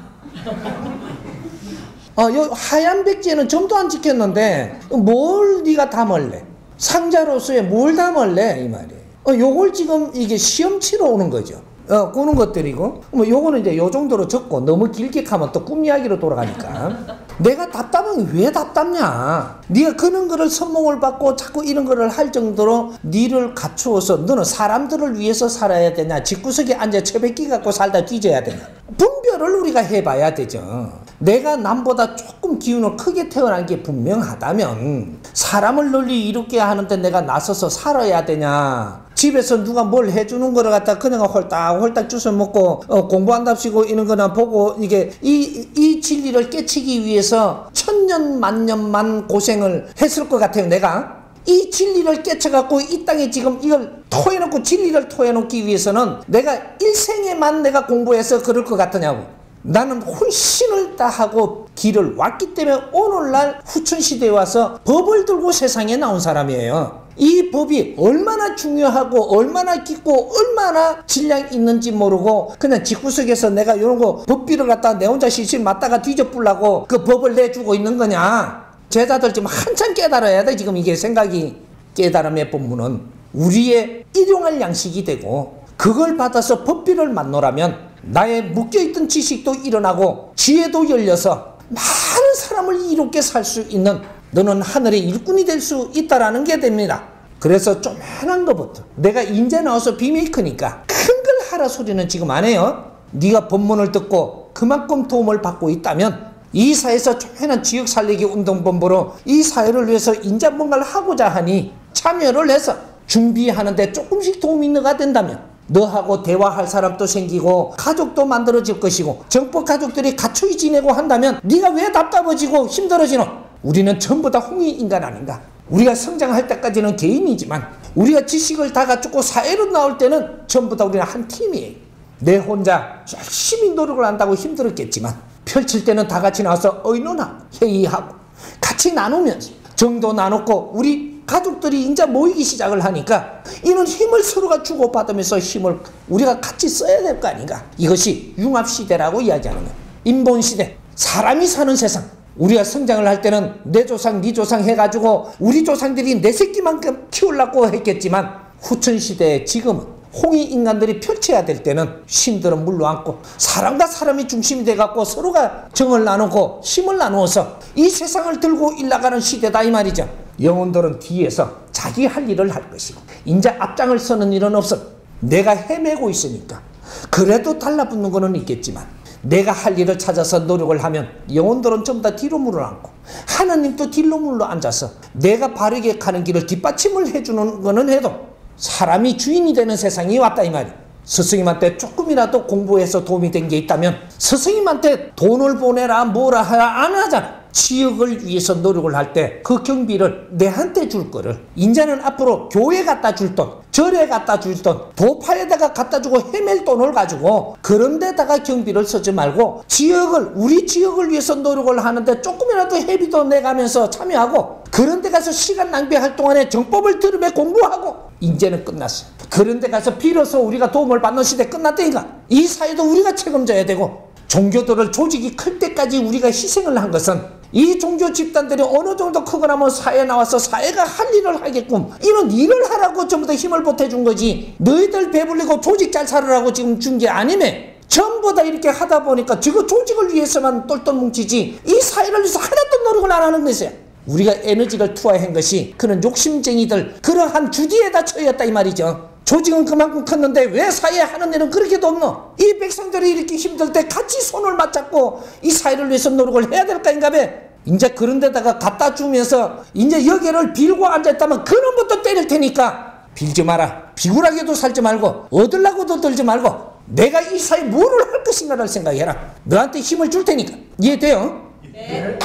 요 하얀 백지에는 점도 안 찍혔는데 뭘 네가 담을래? 상자로서의 뭘 담을래? 이 말이에요. 요걸 지금 이게 시험치러 오는 거죠. 그런 것들이고 뭐 요거는 이제 요 정도로 적고 너무 길게 가면 또 꿈 이야기로 돌아가니까 내가 답답하면 왜 답답냐? 네가 그런 거를 선몽을 받고 자꾸 이런 거를 할 정도로 니를 갖추어서 너는 사람들을 위해서 살아야 되냐? 집구석에 앉아 처백기 갖고 살다 뒤져야 되냐? 분별을 우리가 해봐야 되죠. 내가 남보다 조금 기운을 크게 태어난 게 분명하다면 사람을 널리 이롭게 하는데 내가 나서서 살아야 되냐? 집에서 누가 뭘 해주는 거를 갖다 그냥 홀딱 주워 먹고 공부한답시고 이런 거나 보고 이게 이 진리를 깨치기 위해서 천년 만년만 고생을 했을 것 같아요. 내가 이 진리를 깨쳐갖고 이 땅에 지금 이걸 토해놓고 진리를 토해놓기 위해서는 내가 일생에만 내가 공부해서 그럴 것 같으냐고. 나는 혼신을 다하고 길을 왔기 때문에 오늘날 후천시대에 와서 법을 들고 세상에 나온 사람이에요. 이 법이 얼마나 중요하고 얼마나 깊고 얼마나 질량 있는지 모르고 그냥 집구석에서 내가 이런 거 법비를 갖다 내 혼자 실실 맞다가 뒤져보려고 그 법을 내주고 있는 거냐. 제자들 지금 한참 깨달아야 돼. 지금 이게 생각이 깨달음의 본문은 우리의 일용할 양식이 되고 그걸 받아서 법비를 만노라면 나의 묶여있던 지식도 일어나고 지혜도 열려서 많은 사람을 이롭게 살 수 있는 너는 하늘의 일꾼이 될 수 있다라는 게 됩니다. 그래서 조그만한 것부터 내가 인제 나와서 비메이커니까 큰 걸 하라 소리는 지금 안 해요. 네가 법문을 듣고 그만큼 도움을 받고 있다면 이 사회에서 조그만한 지역 살리기 운동본부로 이 사회를 위해서 인제 뭔가를 하고자 하니 참여를 해서 준비하는데 조금씩 도움이 너가 된다면 너하고 대화할 사람도 생기고 가족도 만들어질 것이고 정법 가족들이 갖추이 지내고 한다면 네가 왜 답답해지고 힘들어지노? 우리는 전부 다 홍익인간 아닌가? 우리가 성장할 때까지는 개인이지만 우리가 지식을 다 갖추고 사회로 나올 때는 전부 다 우리는 한 팀이에요. 내 혼자 열심히 노력을 한다고 힘들었겠지만 펼칠 때는 다 같이 나와서 의논하고 회의하고 같이 나누면서 정도 나눴고 우리 가족들이 이제 모이기 시작을 하니까 이런 힘을 서로가 주고받으면서 힘을 우리가 같이 써야 될 거 아닌가. 이것이 융합시대라고 이야기하는 거예요. 인본시대, 사람이 사는 세상. 우리가 성장을 할 때는 내 조상, 네 조상 해가지고 우리 조상들이 내 새끼만큼 키우려고 했겠지만 후천시대에 지금은 홍익인간들이 펼쳐야 될 때는 신들은 물로 안고 사람과 사람이 중심이 돼갖고 서로가 정을 나누고 힘을 나누어서 이 세상을 들고 일나가는 시대다 이 말이죠. 영혼들은 뒤에서 자기 할 일을 할 것이고 이제 앞장을 서는 일은 없어. 내가 헤매고 있으니까 그래도 달라붙는 거는 있겠지만 내가 할 일을 찾아서 노력을 하면 영혼들은 전부 다 뒤로 물러앉고 하나님도 뒤로 물러앉아서 내가 바르게 가는 길을 뒷받침을 해주는 거는 해도 사람이 주인이 되는 세상이 왔다 이 말이야. 스승님한테 조금이라도 공부해서 도움이 된 게 있다면 스승님한테 돈을 보내라 뭐라 하라 안 하잖아. 지역을 위해서 노력을 할 때 그 경비를 내한테 줄 거를 이제는 앞으로 교회 갖다 줄 돈, 절에 갖다 줄 돈, 도파에다가 갖다 주고 헤맬 돈을 가지고 그런 데다가 경비를 쓰지 말고 지역을 우리 지역을 위해서 노력을 하는데 조금이라도 회비도 내가면서 참여하고 그런 데 가서 시간 낭비할 동안에 정법을 들으며 공부하고 이제는 끝났어. 그런 데 가서 빌어서 우리가 도움을 받는 시대 끝났다니까. 이 사회도 우리가 책임져야 되고 종교들을 조직이 클 때까지 우리가 희생을 한 것은 이 종교 집단들이 어느 정도 크고 나면 사회에 나와서 사회가 할 일을 하게끔 이런 일을 하라고 전부 다 힘을 보태준 거지 너희들 배불리고 조직 잘 살으라고 지금 준 게 아니네. 전부 다 이렇게 하다 보니까 지금 조직을 위해서만 똘똘 뭉치지 이 사회를 위해서 하나도 노력을 안 하는 것이야. 우리가 에너지를 투하한 것이 그런 욕심쟁이들 그러한 주디에다 처했다 이 말이죠. 조직은 그만큼 컸는데 왜 사회에 하는 일은 그렇게도 없노? 이 백성들이 이렇게 힘들 때 같이 손을 맞잡고 이 사회를 위해서 노력을 해야 될까 인가봐. 이제 그런 데다가 갖다 주면서 이제 여기를 빌고 앉았다면 그런 것도 때릴 테니까 빌지 마라. 비굴하게도 살지 말고 얻으려고도 들지 말고 내가 이 사회에 뭐를 할 것인가를 생각해라. 너한테 힘을 줄 테니까. 이해돼요? 네.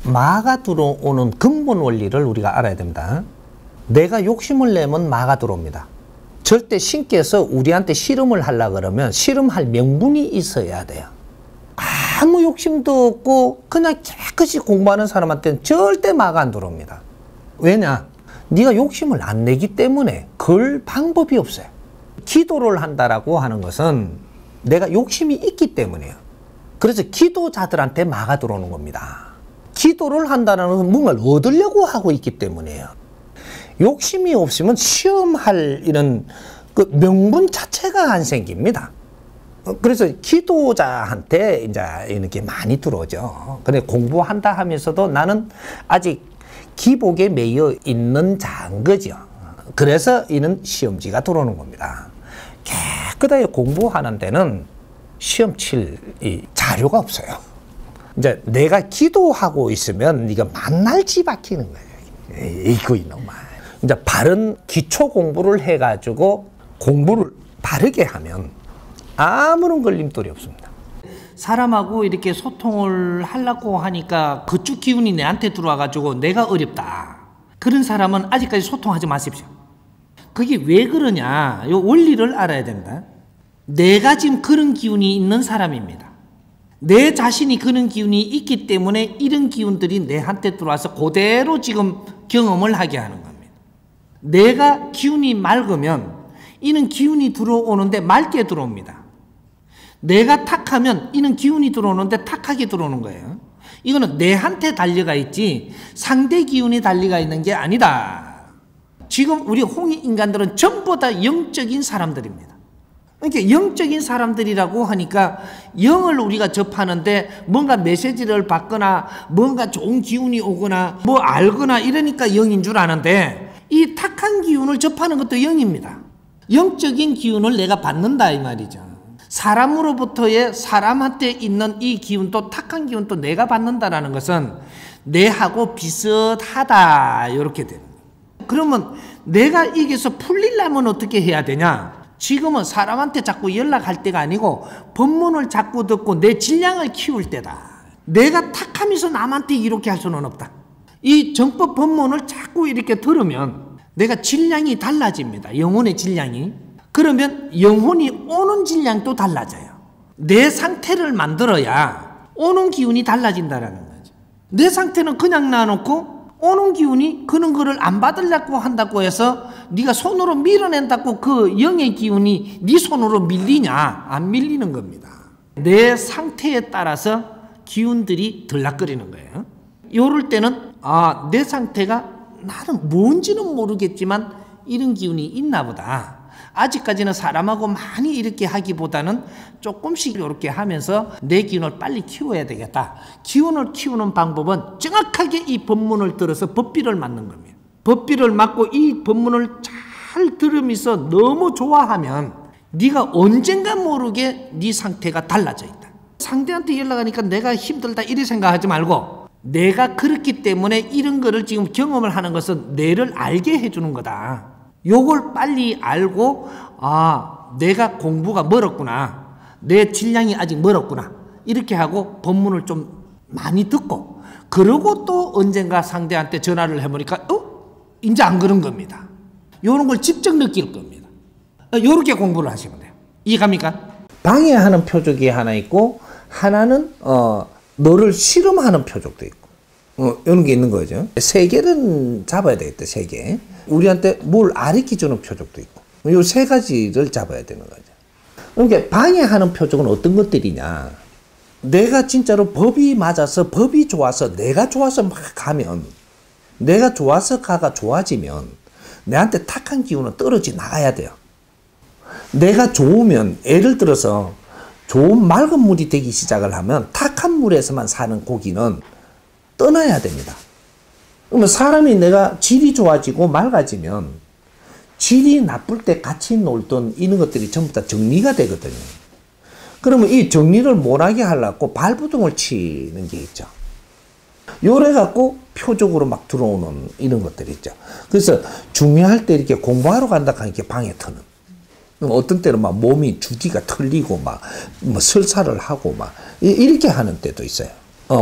마가 들어오는 근본 원리를 우리가 알아야 됩니다. 내가 욕심을 내면 마가 들어옵니다. 절대 신께서 우리한테 씨름을 하려고 그러면 씨름할 명분이 있어야 돼요. 아무 욕심도 없고 그냥 깨끗이 공부하는 사람한테는 절대 마가 안 들어옵니다. 왜냐? 네가 욕심을 안 내기 때문에 그럴 방법이 없어요. 기도를 한다라고 하는 것은 내가 욕심이 있기 때문이에요. 그래서 기도자들한테 마가 들어오는 겁니다. 기도를 한다는 것은 뭔가를 얻으려고 하고 있기 때문이에요. 욕심이 없으면 시험할 이런 그 명분 자체가 안 생깁니다. 그래서 기도자한테 이제 이렇게 많이 들어오죠. 근데 공부한다 하면서도 나는 아직 기복에 매여 있는 자인 거죠. 그래서 이는 시험지가 들어오는 겁니다. 깨끗하게 공부하는 데는 시험 칠 자료가 없어요. 이제 내가 기도하고 있으면 네가 만날 지 박히는 거예요. 이거 이놈아. 이제 바른 기초 공부를 해가지고 공부를 바르게 하면 아무런 걸림돌이 없습니다. 사람하고 이렇게 소통을 하려고 하니까 그쪽 기운이 내한테 들어와가지고 내가 어렵다. 그런 사람은 아직까지 소통하지 마십시오. 그게 왜 그러냐? 요 원리를 알아야 됩니다. 내가 지금 그런 기운이 있는 사람입니다. 내 자신이 그런 기운이 있기 때문에 이런 기운들이 내한테 들어와서 그대로 지금 경험을 하게 하는 겁니다. 내가 기운이 맑으면 이는 기운이 들어오는데 맑게 들어옵니다. 내가 탁하면 이는 기운이 들어오는데 탁하게 들어오는 거예요. 이거는 내한테 달려가 있지 상대 기운이 달려가 있는 게 아니다. 지금 우리 홍익인간들은 전부 다 영적인 사람들입니다. 그러니까 영적인 사람들이라고 하니까 영을 우리가 접하는데 뭔가 메시지를 받거나 뭔가 좋은 기운이 오거나 뭐 알거나 이러니까 영인 줄 아는데 이 탁한 기운을 접하는 것도 영입니다. 영적인 기운을 내가 받는다 이 말이죠. 사람으로부터의 사람한테 있는 이 기운도 탁한 기운도 내가 받는다라는 것은 내하고 비슷하다 이렇게 되는 거예요. 그러면 내가 이게서 풀리려면 어떻게 해야 되냐? 지금은 사람한테 자꾸 연락할 때가 아니고 법문을 자꾸 듣고 내 질량을 키울 때다. 내가 탁하면서 남한테 이렇게 할 수는 없다. 이 정법 법문을 자꾸 이렇게 들으면 내가 질량이 달라집니다. 영혼의 질량이. 그러면 영혼이 오는 질량도 달라져요. 내 상태를 만들어야 오는 기운이 달라진다라는 거죠. 내 상태는 그냥 놔놓고 오는 기운이 그런 거를 안 받으려고 한다고 해서 네가 손으로 밀어낸다고 그 영의 기운이 네 손으로 밀리냐? 안 밀리는 겁니다. 내 상태에 따라서 기운들이 들락거리는 거예요. 요럴 때는 내 상태가 나는 뭔지는 모르겠지만 이런 기운이 있나 보다. 아직까지는 사람하고 많이 이렇게 하기보다는 조금씩 이렇게 하면서 내 기운을 빨리 키워야 되겠다. 기운을 키우는 방법은 정확하게 이 법문을 들어서 법비를 맞는 겁니다. 법비를 맞고 이 법문을 잘 들으면서 너무 좋아하면 네가 언젠가 모르게 네 상태가 달라져 있다. 상대한테 연락하니까 내가 힘들다 이렇게 생각하지 말고 내가 그렇기 때문에 이런 거를 지금 경험을 하는 것은 내를 알게 해주는 거다. 요걸 빨리 알고 내가 공부가 멀었구나. 내 질량이 아직 멀었구나. 이렇게 하고 법문을 좀 많이 듣고 그러고 또 언젠가 상대한테 전화를 해보니까 이제 안 그런 겁니다. 요런 걸 직접 느낄 겁니다. 요렇게 공부를 하시면 돼요. 이해갑니까? 방해하는 표적이 하나 있고 하나는 너를 실험하는 표적도 있고 이런 게 있는 거죠. 세 개는 잡아야 되겠다. 세 개. 우리한테 뭘 가르쳐주는 표적도 있고 이 세 가지를 잡아야 되는 거죠. 그러니까 방해하는 표적은 어떤 것들이냐. 내가 진짜로 법이 맞아서 법이 좋아서 내가 좋아서 막 가면 내가 좋아서 가가 좋아지면 내한테 탁한 기운은 떨어져 나가야 돼요. 내가 좋으면 예를 들어서 좋은 맑은 물이 되기 시작을 하면 탁한 물에서만 사는 고기는 떠나야 됩니다. 그러면 사람이 내가 질이 좋아지고 맑아지면 질이 나쁠 때 같이 놀던 이런 것들이 전부 다 정리가 되거든요. 그러면 이 정리를 못하게 하려고 발부둥을 치는 게 있죠. 요래 갖고 표적으로 막 들어오는 이런 것들이 있죠. 그래서 중요할 때 이렇게 공부하러 간다 하니까 방에 터는. 어떤 때는 막 몸이 주기가 틀리고 막 뭐 설사를 하고 막 이렇게 하는 때도 있어요.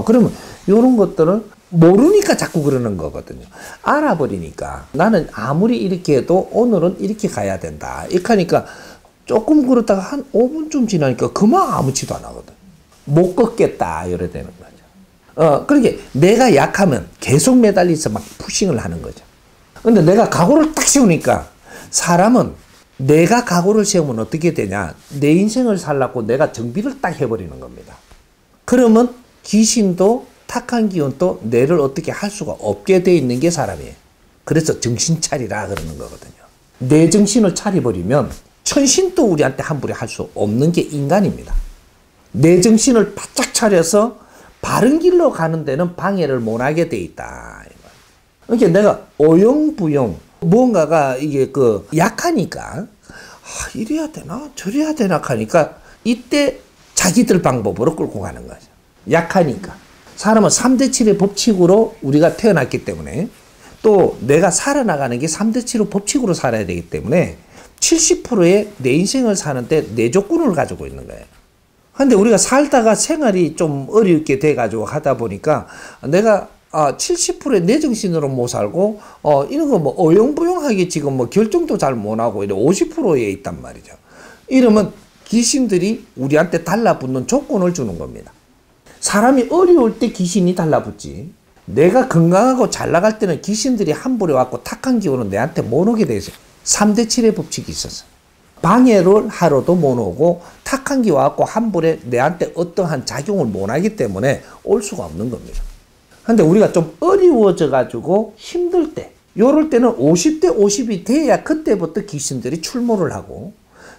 그러면 요런 것들은 모르니까 자꾸 그러는 거거든요. 알아버리니까 나는 아무리 이렇게 해도 오늘은 이렇게 가야 된다. 이렇게 하니까 조금 그러다가 한 5분쯤 지나니까 그만 아무치도 안 하거든. 못 걷겠다. 이래 되는 거죠. 그러니까 내가 약하면 계속 매달려서 막 푸싱을 하는 거죠. 근데 내가 각오를 딱 세우니까 사람은 내가 각오를 세우면 어떻게 되냐. 내 인생을 살라고 내가 정비를 딱 해버리는 겁니다. 그러면 귀신도 탁한 기운도 내를 어떻게 할 수가 없게 돼 있는 게 사람이에요. 그래서 정신 차리라 그러는 거거든요. 내 정신을 차려버리면 천신도 우리한테 함부로 할 수 없는 게 인간입니다. 내 정신을 바짝 차려서 바른 길로 가는 데는 방해를 못하게 돼 있다. 그러니까 내가 어영부영 뭔가가 이게 약하니까 이래야 되나 저래야 되나 하니까 이때 자기들 방법으로 끌고 가는 거죠. 약하니까. 사람은 3대7의 법칙으로 우리가 태어났기 때문에 또 내가 살아나가는 게 3대7의 법칙으로 살아야 되기 때문에 70%의 내 인생을 사는데 내 조건을 가지고 있는 거예요. 근데 우리가 살다가 생활이 좀 어렵게 돼가지고 하다 보니까 내가 70%의 내 정신으로 못 살고 이런 거 뭐 어영부영하게 지금 뭐 결정도 잘 못하고 이래 50%에 있단 말이죠. 이러면 귀신들이 우리한테 달라붙는 조건을 주는 겁니다. 사람이 어려울 때 귀신이 달라붙지. 내가 건강하고 잘 나갈 때는 귀신들이 함부로 왔고 탁한 기운은 내한테 못 오게 돼 있어요. 3대7의 법칙이 있었어. 방해를 하러도 못 오고 탁한 기 와갖고 함부로 내한테 어떠한 작용을 못 하기 때문에 올 수가 없는 겁니다. 근데 우리가 좀 어려워져 가지고 힘들 때 요럴 때는 50대 50이 돼야 그때부터 귀신들이 출몰을 하고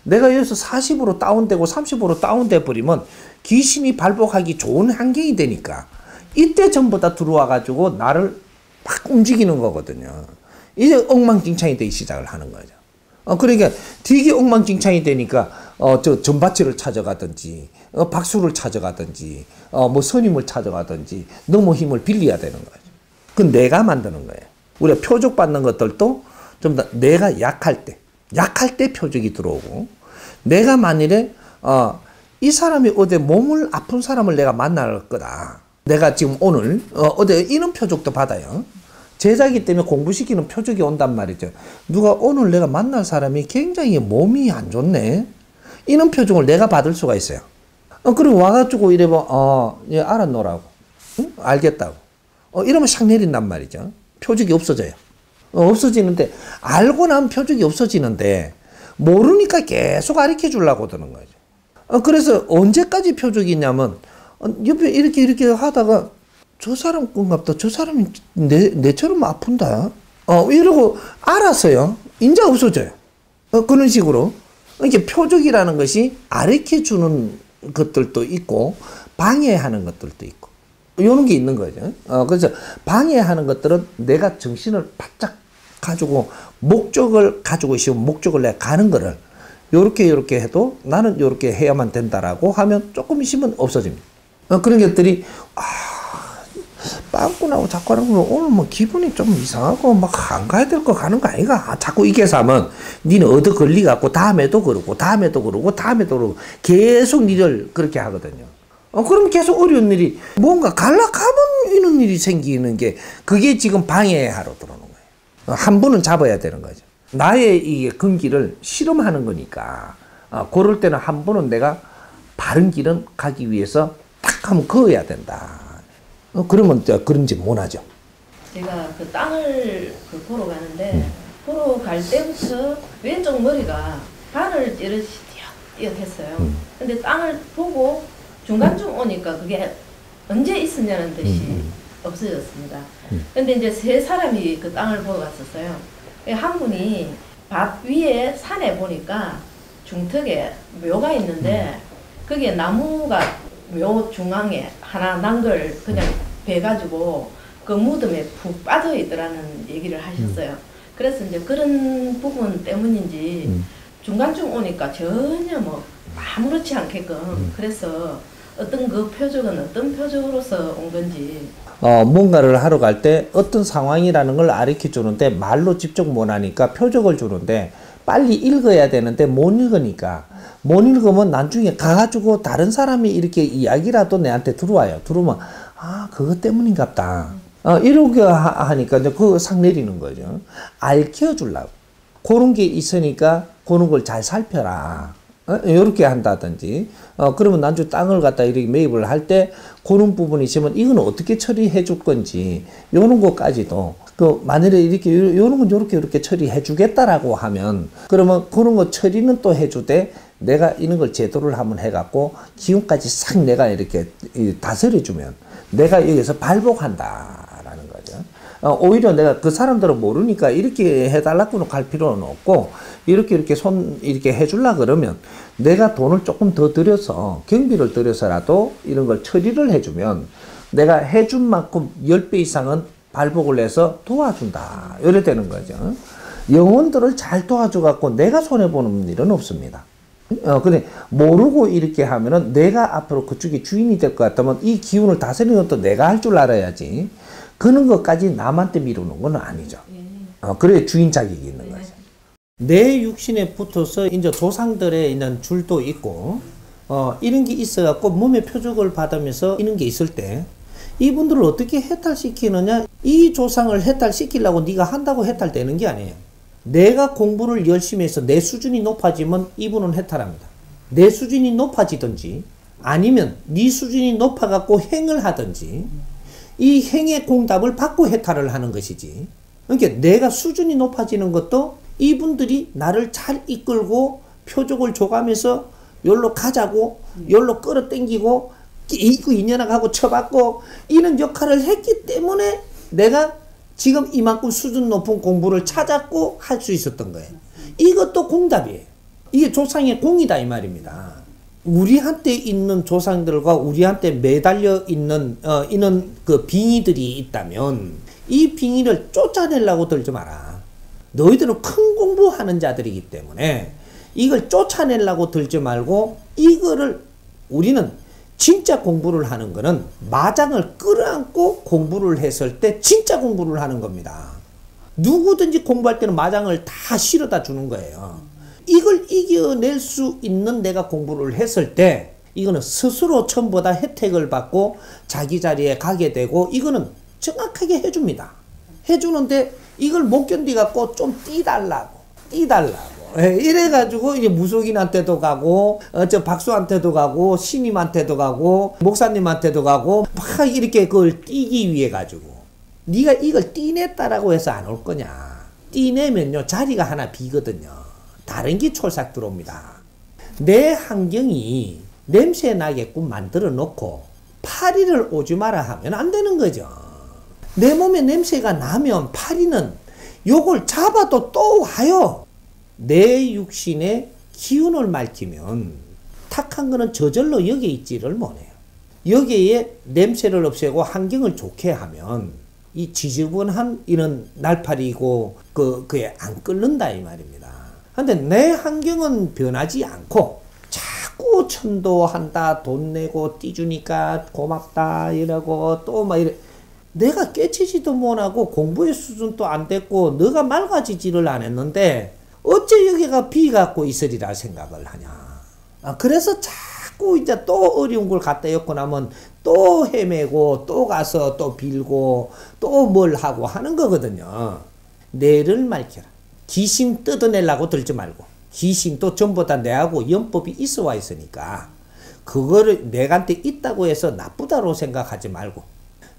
내가 여기서 40으로 다운되고 30으로 다운돼 버리면 귀신이 발복하기 좋은 환경이 되니까 이때 전부 다 들어와 가지고 나를 막 움직이는 거거든요. 이제 엉망진창이 되기 시작을 하는 거죠. 그러니까 되게 엉망진창이 되니까 저 전바치를 찾아가든지 박수를 찾아가든지 뭐 스님을 찾아가든지 너무 힘을 빌려야 되는 거죠. 그건 내가 만드는 거예요. 우리가 표적 받는 것들도 좀 더 내가 약할 때 표적이 들어오고 내가 만일에 이 사람이 어디 몸을 아픈 사람을 내가 만날 거다. 내가 지금 오늘 어디 이런 표적도 받아요. 제자기 때문에 공부시키는 표적이 온단 말이죠. 누가 오늘 내가 만날 사람이 굉장히 몸이 안 좋네. 이런 표적을 내가 받을 수가 있어요. 그리고 와가지고 이래봐, 얘 알아놓으라고. 응? 알겠다고. 이러면 샥 내린단 말이죠. 표적이 없어져요. 없어지는데, 알고 나면 표적이 없어지는데, 모르니까 계속 가르쳐 주려고 드는 거죠. 그래서 언제까지 표적이 있냐면, 옆에 이렇게 하다가, 저 사람 건갑다. 저 사람이 내처럼 아픈다. 이러고 알았어요. 이제 없어져요. 그런 식으로. 이게 표적이라는 것이 가르쳐 주는 것들도 있고, 방해하는 것들도 있고, 이런 게 있는 거죠. 그래서 방해하는 것들은 내가 정신을 바짝 가지고, 목적을 가지고 있으면 목적을 내가 가는 거를, 요렇게 해도 나는 요렇게 해야만 된다라고 하면 조금 있으면 없어집니다. 그런 것들이, 빵꾸나고 자꾸 하는 거 오늘 뭐 기분이 좀 이상하고 막 안 가야 될 거 가는 거 아이가? 자꾸 이게 하면 니는 얻어 걸리갖고 다음에도 그러고 계속 니를 그렇게 하거든요. 그럼 계속 어려운 일이 뭔가 갈라가면 이런 일이 생기는 게 그게 지금 방해하러 들어오는 거예요. 한 번은 잡아야 되는 거죠. 나의 이 근기를 실험하는 거니까 그럴 때는 한 번은 내가 바른 길은 가기 위해서 딱 하면 그어야 된다. 그러면 그런 짓 못하죠. 제가 그 땅을 보러 가는데 보러 갈 때부터 왼쪽 머리가 바늘 찌르듯이 띄엄띄엄했어요. 근데 땅을 보고 중간쯤 오니까 그게 언제 있었냐는 듯이 없어졌습니다. 근데 이제 세 사람이 그 땅을 보러 갔었어요. 한 분이 밭 위에 산에 보니까 중턱에 묘가 있는데 거기에 나무가 묘 중앙에 하나 난 걸 그냥 베가지고 그 무덤에 푹 빠져 있더라는 얘기를 하셨어요. 그래서 이제 그런 부분 때문인지 중간쯤 오니까 전혀 뭐 아무렇지 않게끔 그래서 어떤 그 표적은 어떤 표적으로서 온 건지 뭔가를 하러 갈 때 어떤 상황이라는 걸 가르쳐 주는데 말로 직접 못 하니까 표적을 주는데 빨리 읽어야 되는데 못 읽으니까 못 읽으면 나중에 가가지고 다른 사람이 이렇게 이야기라도 내한테 들어와요. 들어오면 그것 때문인갑다. 이렇게 하니까 이제 그거 상 내리는 거죠. 알려 주려고. 그런 게 있으니까 그런 걸 잘 살펴라. 이렇게 한다든지 그러면 나중에 땅을 갖다 이렇게 매입을 할 때 그런 부분이 있으면 이건 어떻게 처리해 줄 건지 요런 것까지도 만일에 이렇게 요런 건 요렇게 처리해 주겠다라고 하면 그러면 그런 거 처리는 또 해주되 내가 이런 걸 제도를 한번 해갖고 기운까지 싹 내가 이렇게 다스려 주면 내가 여기서 발복한다라는 거죠. 오히려 내가 그 사람들은 모르니까 이렇게 해달라고는 갈 필요는 없고, 이렇게 손 이렇게 해줄라 그러면 내가 돈을 조금 더 들여서, 경비를 들여서라도 이런 걸 처리를 해주면 내가 해준 만큼 10배 이상은 발복을 해서 도와준다. 이래 되는 거죠. 영혼들을 잘 도와줘갖고 내가 손해보는 일은 없습니다. 근데 모르고 이렇게 하면은 내가 앞으로 그쪽에 주인이 될 것 같다면 이 기운을 다스리는 것도 내가 할 줄 알아야지. 그런 것까지 남한테 미루는 건 아니죠. 그래 주인 자격이 있는 거죠. 내 육신에 붙어서 이제 조상들의 있는 줄도 있고, 이런 게 있어갖고 몸의 표적을 받으면서 이런 게 있을 때 이분들을 어떻게 해탈시키느냐? 이 조상을 해탈시키려고 네가 한다고 해탈되는 게 아니에요. 내가 공부를 열심히 해서 내 수준이 높아지면 이분은 해탈합니다. 내 수준이 높아지든지 아니면 네 수준이 높아갖고 행을 하든지 이 행의 공답을 받고 해탈을 하는 것이지. 그러니까 내가 수준이 높아지는 것도 이분들이 나를 잘 이끌고 표적을 줘가면서 열로 가자고 열로 끌어당기고 이거 인연하고 쳐받고 이런 역할을 했기 때문에 내가 지금 이만큼 수준 높은 공부를 찾았고 할 수 있었던 거예요. 이것도 공답이에요. 이게 조상의 공이다 이 말입니다. 우리한테 있는 조상들과 우리한테 매달려 있는 이런 그 빙의들이 있다면 이 빙의를 쫓아내려고 들지 마라. 너희들은 큰 공부하는 자들이기 때문에 이걸 쫓아내려고 들지 말고, 이거를 우리는 진짜 공부를 하는 거는 마장을 끌어안고 공부를 했을 때 진짜 공부를 하는 겁니다. 누구든지 공부할 때는 마장을 다 실어다 주는 거예요. 이걸 이겨낼 수 있는 내가 공부를 했을 때 이거는 스스로 처음보다 혜택을 받고 자기 자리에 가게 되고, 이거는 정확하게 해줍니다. 해주는데 이걸 못 견디갖고 좀 띄달라고 이래가지고 이제 무속인한테도 가고 저 박수한테도 가고 신임한테도 가고 목사님한테도 가고 막 이렇게 그걸 띄기 위해 가지고, 네가 이걸 띄냈다라고 해서 안 올 거냐. 띄내면요 자리가 하나 비거든요. 다른 게 촐싹 들어옵니다. 내 환경이 냄새 나게끔 만들어 놓고 파리를 오지 마라 하면 안 되는 거죠. 내 몸에 냄새가 나면 파리는 요걸 잡아도 또 와요. 내 육신의 기운을 밝히면 탁한 거는 저절로 여기에 있지를 못해요. 여기에 냄새를 없애고 환경을 좋게 하면 이 지저분한 이런 날파리고 그게 안 끓는다 이 말입니다. 근데 내 환경은 변하지 않고 자꾸 천도한다, 돈 내고 띠주니까 고맙다 이러고 또 막 이래. 내가 깨치지도 못하고 공부의 수준도 안 됐고 너가 맑아지지를 안 했는데 어째 여기가 비 갖고 있으리라 생각을 하냐. 그래서 자꾸 이제 또 어려운 걸 갖다 엮고 나면 또 헤매고 또 가서 또 빌고 또 뭘 하고 하는 거거든요. 뇌를 밝혀라. 귀신 뜯어내려고 들지 말고, 귀신도 전부 다 내하고 연법이 있어 와 있으니까 그거를 내한테 있다고 해서 나쁘다고 생각하지 말고,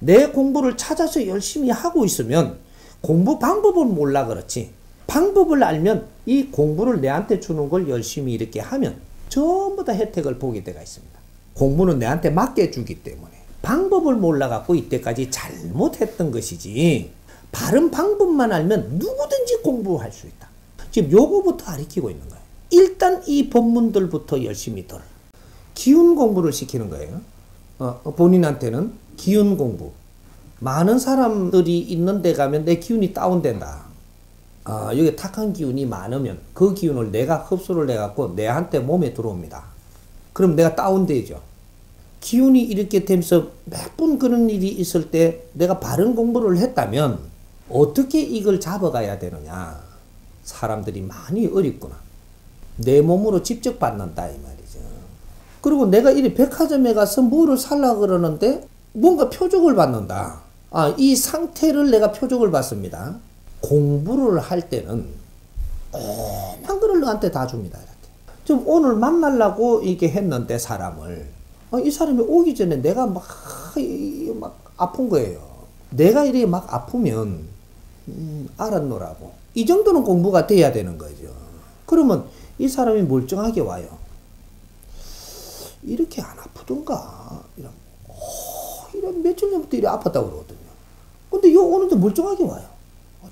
내 공부를 찾아서 열심히 하고 있으면 공부 방법을 몰라 그렇지, 방법을 알면 이 공부를 내한테 주는 걸 열심히 이렇게 하면 전부 다 혜택을 보게 되어 있습니다. 공부는 내한테 맡겨주기 때문에 방법을 몰라갖고 이때까지 잘못했던 것이지, 바른 방법만 알면 누구든지 공부할 수 있다. 지금 요거부터 가르치고 있는 거예요. 일단 이 법문들부터 열심히 들어. 기운 공부를 시키는 거예요. 본인한테는 기운 공부. 많은 사람들이 있는 데 가면 내 기운이 다운된다. 여기 탁한 기운이 많으면 그 기운을 내가 흡수를 해갖고 내한테 몸에 들어옵니다. 그럼 내가 다운되죠. 기운이 이렇게 되면서 몇 번 그런 일이 있을 때 내가 바른 공부를 했다면 어떻게 이걸 잡아가야 되느냐. 사람들이 많이 어렵구나. 내 몸으로 직접 받는다 이 말이죠. 그리고 내가 이 백화점에 가서 뭐를 살라 그러는데 뭔가 표적을 받는다. 이 상태를 내가 표적을 받습니다. 공부를 할 때는 한 그릇 너한테 다 줍니다. 이렇게. 좀 오늘 만나려고 이렇게 했는데 사람을, 이 사람이 오기 전에 내가 막 아픈 거예요. 내가 이렇게 막 아프면 알았노라고. 이 정도는 공부가 돼야 되는 거죠. 그러면 이 사람이 멀쩡하게 와요. 이렇게 안 아프던가? 이런 며칠 전부터 이렇게 아팠다고 그러거든요. 근데 요 오는데 멀쩡하게 와요.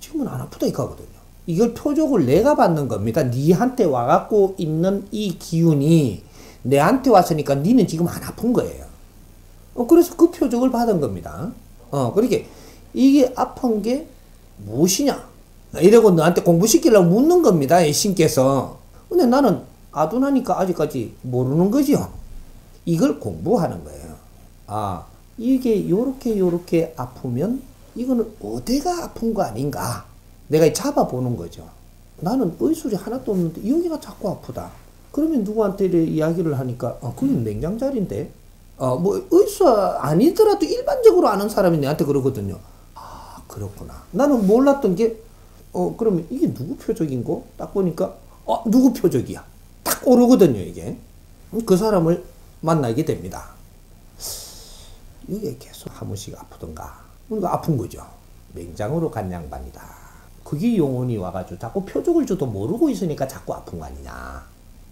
지금은 안 아프다 이거 하거든요. 이걸 표적을 내가 받는 겁니다. 니한테 와갖고 있는 이 기운이 내한테 왔으니까 니는 지금 안 아픈 거예요. 그래서 그 표적을 받은 겁니다. 그렇게 이게 아픈 게 무엇이냐? 이러고 너한테 공부시키려고 묻는 겁니다. 이 신께서. 근데 나는 아둔하니까 아직까지 모르는 거죠. 이걸 공부하는 거예요. 이게 요렇게 아프면 이거는 어디가 아픈 거 아닌가? 내가 잡아보는 거죠. 나는 의술이 하나도 없는데 여기가 자꾸 아프다. 그러면 누구한테 이야기를 하니까 그건 맹장자리인데 뭐 의술 아니더라도 일반적으로 아는 사람이 내한테 그러거든요. 그렇구나. 나는 몰랐던 게 그러면 이게 누구 표적인고? 딱 보니까 누구 표적이야. 딱 오르거든요 이게. 그 사람을 만나게 됩니다. 이게 계속 한 번씩 아프던가. 그러니까 아픈 거죠. 맹장으로 간 양반이다. 그게 영혼이 와가지고 자꾸 표적을 줘도 모르고 있으니까 자꾸 아픈 거 아니냐.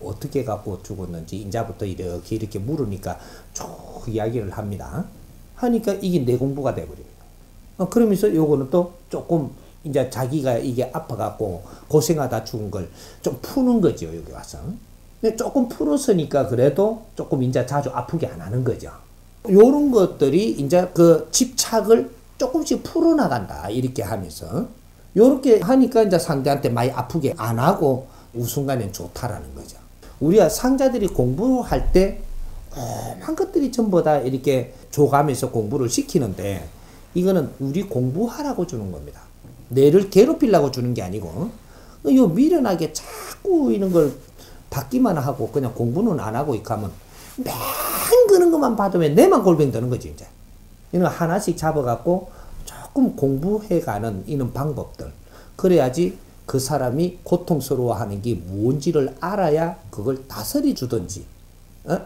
어떻게 갖고 죽었는지 인자부터 이렇게 물으니까 쭉 이야기를 합니다. 하니까 이게 내 공부가 돼버립니다. 그러면서 요거는 또 조금 이제 자기가 이게 아파갖고 고생하다 죽은 걸 좀 푸는 거죠. 여기 와서. 근데 조금 풀었으니까 그래도 조금 이제 자주 아프게 안 하는 거죠. 요런 것들이 이제 그 집착을 조금씩 풀어나간다. 이렇게 하면서. 요렇게 하니까 이제 상대한테 많이 아프게 안 하고 우순간엔 좋다라는 거죠. 우리가 상자들이 공부할 때 한 것들이 전부 다 이렇게 줘가면서 공부를 시키는데 이거는 우리 공부하라고 주는 겁니다. 뇌를 괴롭히려고 주는 게 아니고 요 미련하게 자꾸 이런 걸 받기만 하고 그냥 공부는 안 하고 이렇게 하면 맨 그런 것만 받으면 내만 골병 드는 거지 이제. 이런 거 하나씩 잡아갖고 조금 공부해가는 이런 방법들. 그래야지 그 사람이 고통스러워하는 게 뭔지를 알아야 그걸 다스리 주든지.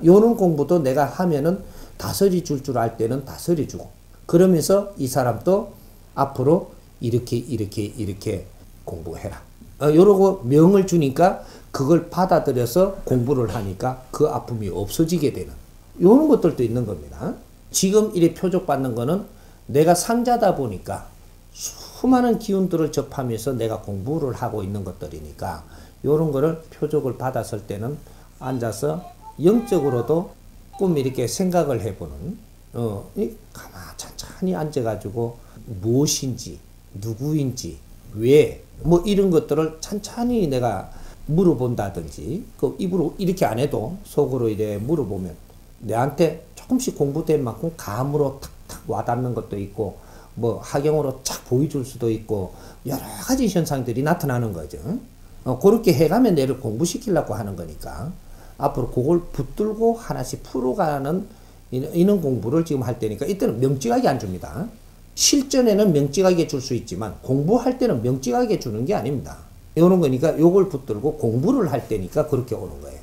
요런 공부도 내가 하면은 다스리 줄 알 때는 다스리 주고. 그러면서 이 사람도 앞으로 이렇게 공부해라. 요러고 명을 주니까 그걸 받아들여서 공부를 하니까 그 아픔이 없어지게 되는. 요런 것들도 있는 겁니다. 지금 이래 표적 받는 거는 내가 상자다 보니까 수많은 기운들을 접하면서 내가 공부를 하고 있는 것들이니까 요런 거를 표적을 받았을 때는 앉아서 영적으로도 좀 이렇게 생각을 해보는 가만 천천히 앉아가지고 무엇인지 누구인지 왜 뭐 이런 것들을 천천히 내가 물어본다든지 그 입으로 이렇게 안 해도 속으로 이래 물어보면 내한테 조금씩 공부된 만큼 감으로 탁탁 와닿는 것도 있고 뭐 하경으로 착 보여줄 수도 있고 여러 가지 현상들이 나타나는 거죠. 그렇게 해가면 내를 공부시키려고 하는 거니까 앞으로 그걸 붙들고 하나씩 풀어가는 이런 공부를 지금 할 때니까 이때는 명찍하게 안 줍니다. 실전에는 명찍하게 줄 수 있지만 공부할 때는 명찍하게 주는 게 아닙니다. 이런 거니까 요걸 붙들고 공부를 할 때니까 그렇게 오는 거예요.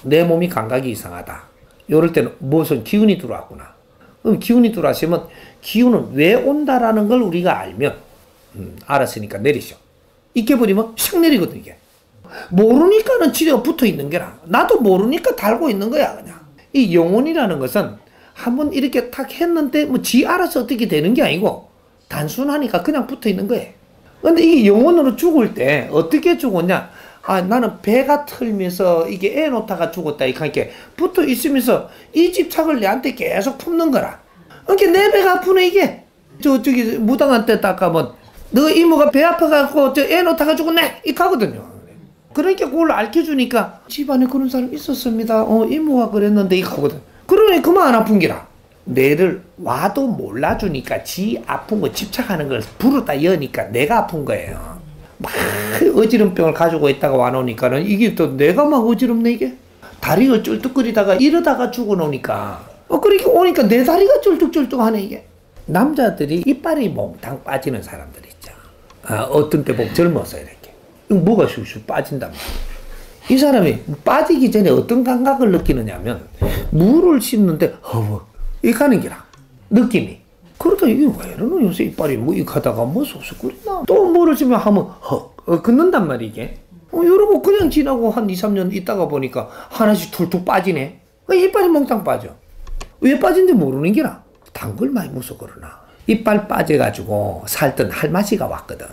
내 몸이 감각이 이상하다. 이럴 때는 무슨 기운이 들어왔구나. 그럼 기운이 들어왔으면 기운은 왜 온다라는 걸 우리가 알면 알았으니까 내리셔. 익혀버리면 샥 내리거든 이게. 모르니까는 지레가 붙어 있는 게라. 나도 모르니까 달고 있는 거야 그냥. 이 영혼이라는 것은 한번 이렇게 탁 했는데 뭐 지 알아서 어떻게 되는 게 아니고 단순하니까 그냥 붙어 있는 거예요. 근데 이게 영혼으로 죽을 때 어떻게 죽었냐? 나는 배가 틀면서 이게 애 놓다가 죽었다 이렇게 붙어 있으면서 이 집착을 내한테 계속 품는 거라. 그러니까 내 배가 아프네 이게. 저기 무당한테 딱 가면 너 이모가 배 아파갖고 저 애 놓다가 죽었네 이렇게 하거든요. 그러니까 그걸 알려주니까 집안에 그런 사람 있었습니다. 이모가 그랬는데 이렇게 하거든. 그러니 그만 안 아픈 기라. 내를 와도 몰라주니까 지 아픈 거 집착하는 걸 부르다 여니까 내가 아픈 거예요. 막 어지럼병을 가지고 있다가 와놓으니까는 이게 또 내가 막 어지럽네 이게. 다리가 쩔뚝거리다가 이러다가 죽어놓으니까 그렇게 오니까 내 다리가 쩔뚝쩔뚝하네 이게. 남자들이 이빨이 몽탕 빠지는 사람들 있죠. 어떤 때 보면 젊어서 이렇게 뭐가 슉슉 빠진단 말이에요. 이 사람이 빠지기 전에 어떤 감각을 느끼느냐면 물을 씹는데 허벅 이렇게 하는 기라 느낌이. 그러니까 이게 왜 이러노 요새 이빨이 뭐 이렇게 하다가 뭐 쏙쏙거린다 또 물을 씹으면 하면 헉 긋는단 말이 이게. 이러고 그냥 지나고 한 2, 3년 있다가 보니까 하나씩 툭툭 빠지네. 이빨이 몽땅 빠져. 왜 빠진지 모르는 기라. 단 걸 많이 먹어서 그러나 이빨 빠져가지고 살던 할머니가 왔거든.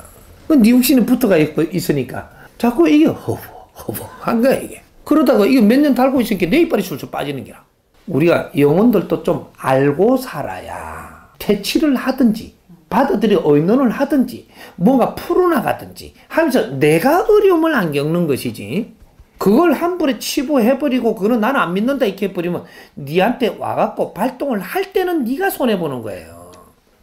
네 욱신에 붙어가 있으니까 자꾸 이게 허허한 거야 이게. 그러다가 이게 몇 년 달고 있으니까 내 이빨이 술술 빠지는 거야. 우리가 영혼들도 좀 알고 살아야 퇴치를 하든지 받아들여 의논을 하든지 뭔가 풀어나가든지 하면서 내가 어려움을 안 겪는 것이지, 그걸 한 번에 치부해버리고 그거는 나는 안 믿는다 이렇게 해버리면 니한테 와갖고 발동을 할 때는 네가 손해보는 거예요.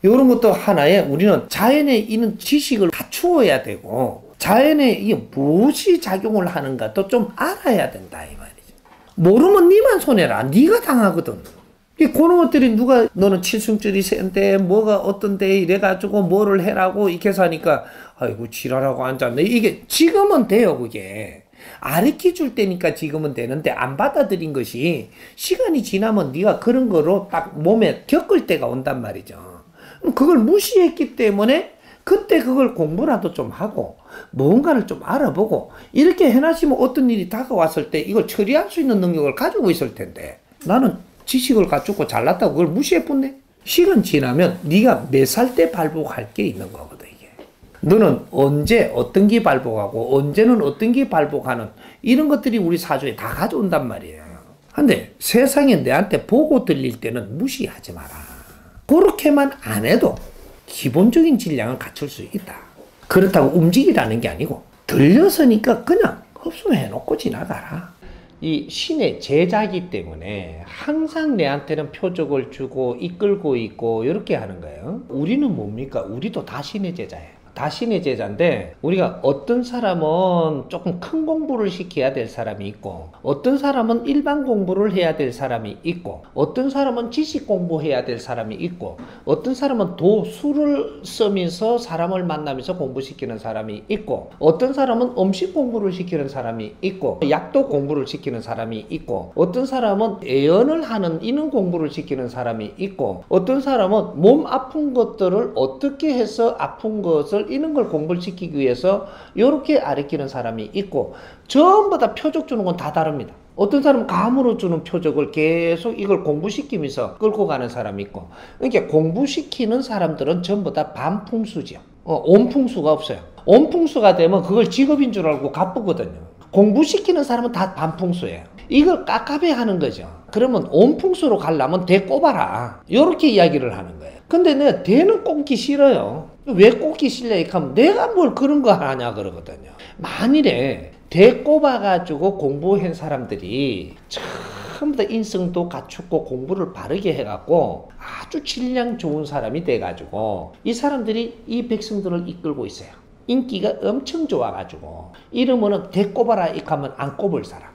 이런 것도 하나의 우리는 자연에 있는 지식을 갖추어야 되고 자연에 이게 무엇이 작용을 하는가도 좀 알아야 된다 이 말이죠. 모르면 니만 손해라. 니가 당하거든. 그런 것들이 누가 너는 칠순줄이 센데 뭐가 어떤데 이래가지고 뭐를 해라고 이렇게 해서 하니까 아이고 지랄하고 앉았네. 이게 지금은 돼요. 그게 가르쳐 줄 때니까 지금은 되는데 안 받아들인 것이 시간이 지나면 네가 그런 거로 딱 몸에 겪을 때가 온단 말이죠. 그걸 무시했기 때문에 그때 그걸 공부라도 좀 하고 뭔가를 좀 알아보고 이렇게 해놨으면 어떤 일이 다가왔을 때 이걸 처리할 수 있는 능력을 가지고 있을 텐데 나는 지식을 갖추고 잘났다고 그걸 무시해뿐네. 시간 지나면 네가 몇 살 때 발복할 게 있는 거거든 이게. 너는 언제 어떤 게 발복하고 언제는 어떤 게 발복하는 이런 것들이 우리 사주에 다 가져온단 말이에요. 근데 세상에 내한테 보고 들릴 때는 무시하지 마라. 그렇게만 안 해도 기본적인 질량을 갖출 수 있다. 그렇다고 움직이라는 게 아니고 들렸으니까 그냥 흡수해놓고 지나가라. 이 신의 제자이기 때문에 항상 내한테는 표적을 주고 이끌고 있고 이렇게 하는 거예요. 우리는 뭡니까? 우리도 다 신의 제자예요. 다 신의 제자인데 우리가 어떤 사람은 조금 큰 공부를 시켜야 될 사람이 있고 어떤 사람은 일반 공부를 해야 될 사람이 있고 어떤 사람은 지식 공부해야 될 사람이 있고 어떤 사람은 도수를 쓰면서 사람을 만나면서 공부시키는 사람이 있고 어떤 사람은 음식 공부를 시키는 사람이 있고 약도 공부를 시키는 사람이 있고 어떤 사람은 애언을 하는 이런 공부를 시키는 사람이 있고 어떤 사람은 몸 아픈 것들을 어떻게 해서 아픈 것을 이런 걸 공부를 시키기 위해서 이렇게 가르치는 사람이 있고 전부 다 표적 주는 건 다 다릅니다. 어떤 사람은 감으로 주는 표적을 계속 이걸 공부시키면서 끌고 가는 사람이 있고 그러니까 공부시키는 사람들은 전부 다 반풍수죠. 온풍수가 없어요. 온풍수가 되면 그걸 직업인 줄 알고 가쁘거든요. 공부시키는 사람은 다 반풍수예요. 이걸 깝깝해 하는 거죠. 그러면 온풍수로 가려면 대 꼽아라. 이렇게 이야기를 하는 거예요. 근데 내가 대는 꼽기 싫어요. 왜 꼽기 싫냐 하면 내가 뭘 그런 거 하냐 그러거든요. 만일에 대 꼽아가지고 공부한 사람들이 전부 다 인성도 갖추고 공부를 바르게 해갖고 아주 질량 좋은 사람이 돼가지고 이 사람들이 이 백성들을 이끌고 있어요. 인기가 엄청 좋아가지고 이러면은 대 꼽아라 이렇게 하면 안 꼽을 사람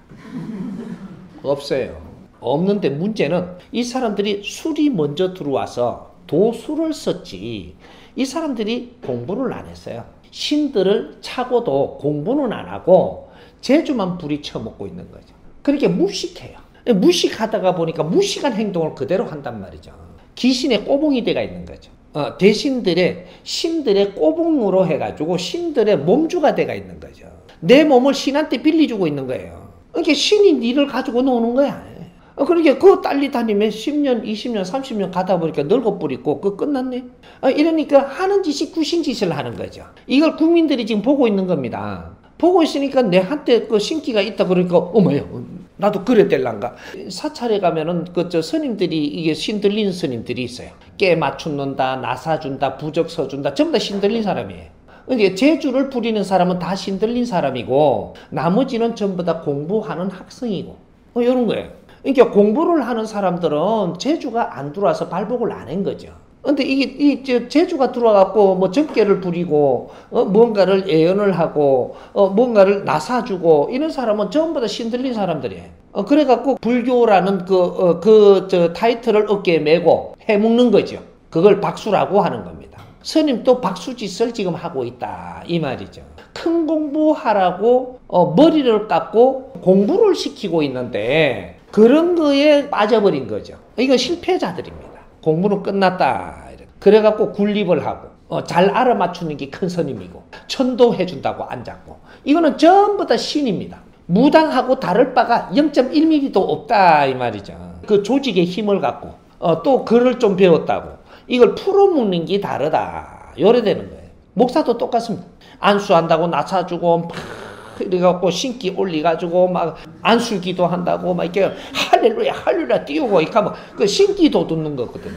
없어요. 없는데 문제는 이 사람들이 술이 먼저 들어와서 도수를 썼지 이 사람들이 공부를 안 했어요. 신들을 차고도 공부는 안 하고 재주만 부리쳐먹고 있는 거죠. 그러니까 무식해요. 무식하다가 보니까 무식한 행동을 그대로 한단 말이죠. 귀신의 꼬붕이 돼가 있는 거죠. 대신들의 신들의 꼬붕으로 해가지고 신들의 몸주가 돼가 있는 거죠. 내 몸을 신한테 빌려주고 있는 거예요. 그러니까 신이 니를 가지고 노는 거야. 그러니까 그 딸리 다니면 10년, 20년, 30년 가다 보니까 늙어버리고 그거 끝났네. 이러니까 하는 짓이 구신짓을 하는 거죠. 이걸 국민들이 지금 보고 있는 겁니다. 보고 있으니까 내한테 그 신기가 있다 그러니까 어머야 나도 그래 될란가. 사찰에 가면은 그 스님들이 이게 신 들린 스님들이 있어요. 깨 맞춘다, 나사준다, 부적 서준다 전부 다 신 들린 사람이에요. 그러니까 재주를 부리는 사람은 다 신 들린 사람이고 나머지는 전부 다 공부하는 학생이고 이런 거예요. 그러니까 공부를 하는 사람들은 재주가 안 들어와서 발복을 안 한 거죠. 근데 이게 재주가 들어와갖고 뭐 적개를 부리고 뭔가를 예언을 하고 뭔가를 나사주고 이런 사람은 전부 다 신들린 사람들이에요. 그래갖고 불교라는 저 타이틀을 어깨에 메고 해먹는 거죠. 그걸 박수라고 하는 겁니다. 스님도 박수짓을 지금 하고 있다 이 말이죠. 큰 공부하라고 머리를 깎고 공부를 시키고 있는데 그런 거에 빠져버린 거죠. 이건 실패자들입니다. 공부는 끝났다. 그래갖고 군립을 하고 잘 알아맞추는 게 큰 스님이고 천도해준다고 앉았고 이거는 전부 다 신입니다. 무당하고 다를 바가 0.1mm도 없다 이 말이죠. 그 조직의 힘을 갖고 또 글을 좀 배웠다고 이걸 풀어먹는 게 다르다. 요래 되는 거예요. 목사도 똑같습니다. 안수한다고 나사주고 막 이래갖고 신기 올리가지고 막 안수기도 한다고 막 이렇게 할렐루야 할렐루야 띄우고 이렇게 하면 그 신기도 듣는 거거든요.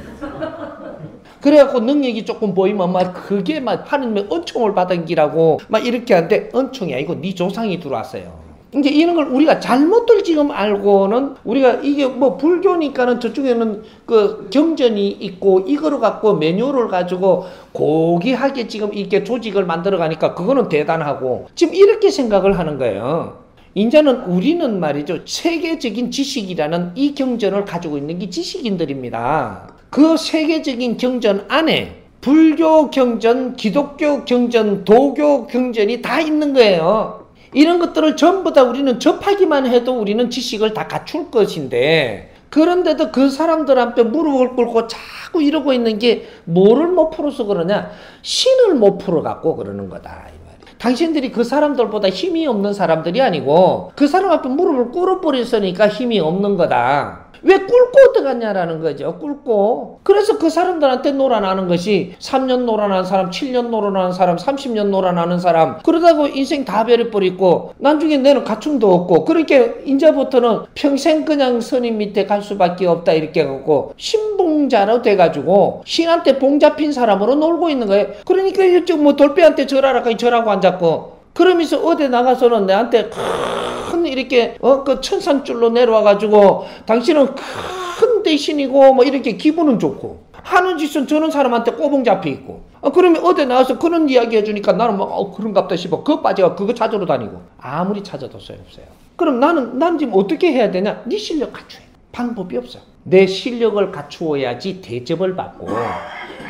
그래갖고 능력이 조금 보이면 막 그게 막 하나님의 은총을 받은 기라고 막 이렇게 하는데 은총이 아니고 네 조상이 들어왔어요. 이제 이런 걸 우리가 잘못들 지금 알고는 우리가 이게 뭐 불교니까는 저쪽에는 그 경전이 있고 이거를 갖고 매뉴얼을 가지고 고귀하게 지금 이렇게 조직을 만들어 가니까 그거는 대단하고 지금 이렇게 생각을 하는 거예요. 이제는 우리는 말이죠. 세계적인 지식이라는 이 경전을 가지고 있는 게 지식인들입니다. 그 세계적인 경전 안에 불교 경전, 기독교 경전, 도교 경전이 다 있는 거예요. 이런 것들을 전부 다 우리는 접하기만 해도 우리는 지식을 다 갖출 것인데 그런데도 그 사람들한테 무릎을 꿇고 자꾸 이러고 있는 게 뭐를 못 풀어서 그러냐? 신을 못 풀어갖고 그러는 거다. 이 말이야. 당신들이 그 사람들보다 힘이 없는 사람들이 아니고 그 사람 앞에 무릎을 꿇어버렸으니까 힘이 없는 거다. 왜 꿇고 들어갔냐라는 거죠. 꿇고. 그래서 그 사람들한테 놀아나는 것이 3년 놀아나는 사람, 7년 놀아나는 사람, 30년 놀아나는 사람. 그러다가 인생 다 버려버리고 나중에 내는 가춤도 없고 그렇게 이제부터는 평생 그냥 스님 밑에 갈 수밖에 없다 이렇게 해갖고 신봉자로 돼가지고 신한테 봉 잡힌 사람으로 놀고 있는 거예요. 그러니까 이쪽 뭐 돌배한테 절하라 하니 절하고 앉았고 그러면서 어디 나가서는 내한테 큰 이렇게 그 천산줄로 내려와가지고 당신은 큰 대신이고 뭐 이렇게 기분은 좋고 하는 짓은 저런 사람한테 꼬봉 잡혀 있고 그러면 어디 나와서 그런 이야기 해주니까 나는 뭐 그런갑다 싶어. 그거 빠져가 그거 찾으러 다니고 아무리 찾아도 소용없어요. 그럼 나는 지금 어떻게 해야 되냐? 네 실력 갖춰야 돼. 방법이 없어. 내 실력을 갖추어야지 대접을 받고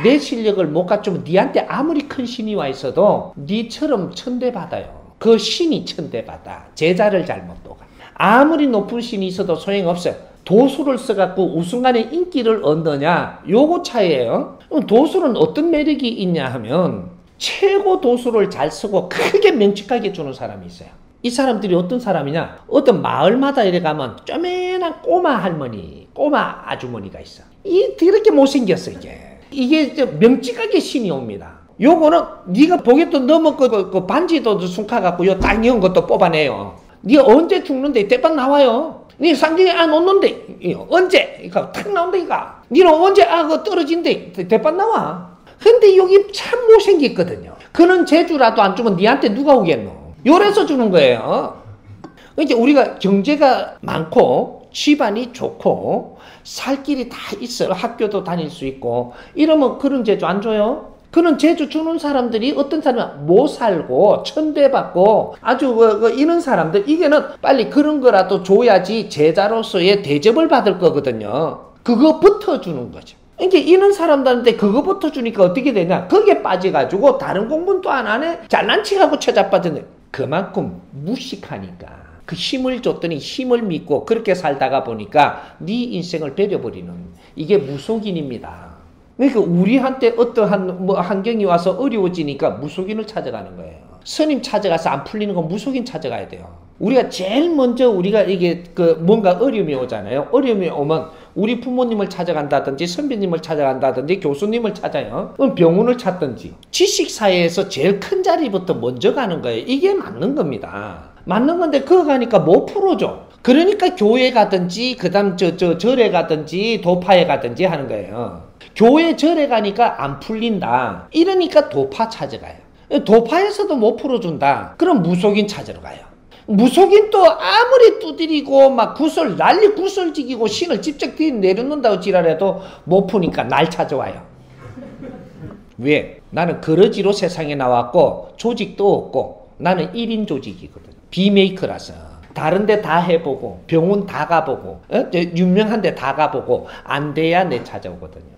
내 실력을 못 갖추면 니한테 아무리 큰 신이 와 있어도 니처럼 천대받아요. 그 신이 천대받아. 제자를 잘못 도가. 아무리 높은 신이 있어도 소용없어요. 도수를 써갖고 우순간에 인기를 얻느냐 요거 차이예요. 도수는 어떤 매력이 있냐 하면 최고 도수를 잘 쓰고 크게 명칭하게 주는 사람이 있어요. 이 사람들이 어떤 사람이냐? 어떤 마을마다 이래 가면 쪼매난 꼬마 할머니, 꼬마 아주머니가 있어. 이렇게 못생겼어 이게. 이게 명칭하게 신이 옵니다. 요거는 네가 보겠도 너무 그 반지도 숨가갖고 요 땅이온 것도 뽑아내요. 네가 언제 죽는데 대박 나와요. 네 상경에 안 오는데 언제? 이거 탁 나온다니까. 니는 언제 그거 떨어진대 대박 나와. 근데 여기 참 못생겼거든요. 그는 제주라도 안 주면 니한테 누가 오겠노? 요래서 주는 거예요. 이제 우리가 경제가 많고 집안이 좋고 살 길이 다 있어요. 학교도 다닐 수 있고 이러면 그런 제주 안 줘요? 그런 제주 주는 사람들이 어떤 사람은 못 살고 천대받고 아주 이런 사람들 이게는 빨리 그런 거라도 줘야지 제자로서의 대접을 받을 거거든요. 그거부터 주는 거죠. 이게 이런 사람들한테 그거부터 주니까 어떻게 되냐? 거기에 빠져가지고 다른 공부는 또 안 하네? 잘난 척하고 처잡받은 그만큼 무식하니까 그 힘을 줬더니 힘을 믿고 그렇게 살다가 보니까 네 인생을 버려버리는 이게 무속인입니다. 그러니까 우리한테 어떠한 환경이 와서 어려워지니까 무속인을 찾아가는 거예요. 스님 찾아가서 안 풀리는 건 무속인 찾아가야 돼요. 우리가 제일 먼저 우리가 이게 뭔가 어려움이 오잖아요. 어려움이 오면 우리 부모님을 찾아간다든지 선배님을 찾아간다든지 교수님을 찾아요. 병원을 찾든지 지식사회에서 제일 큰 자리부터 먼저 가는 거예요. 이게 맞는 겁니다. 맞는 건데 그거 가니까 못 풀어줘. 그러니까 교회 가든지 그다음 절에 가든지 도파에 가든지 하는 거예요. 교회 절에 가니까 안 풀린다. 이러니까 도파 찾아가요. 도파에서도 못 풀어준다. 그럼 무속인 찾으러 가요. 무속인 또 아무리 두드리고 막 난리 구설지기고 신을 직접 내려놓는다고 지랄해도 못 푸니까 날 찾아와요. 왜? 나는 그러지로 세상에 나왔고 조직도 없고 나는 1인 조직이거든. 비메이커라서 다른 데 다 해보고 병원 다 가보고 유명한 데 다 가보고 안 돼야 내 찾아오거든요.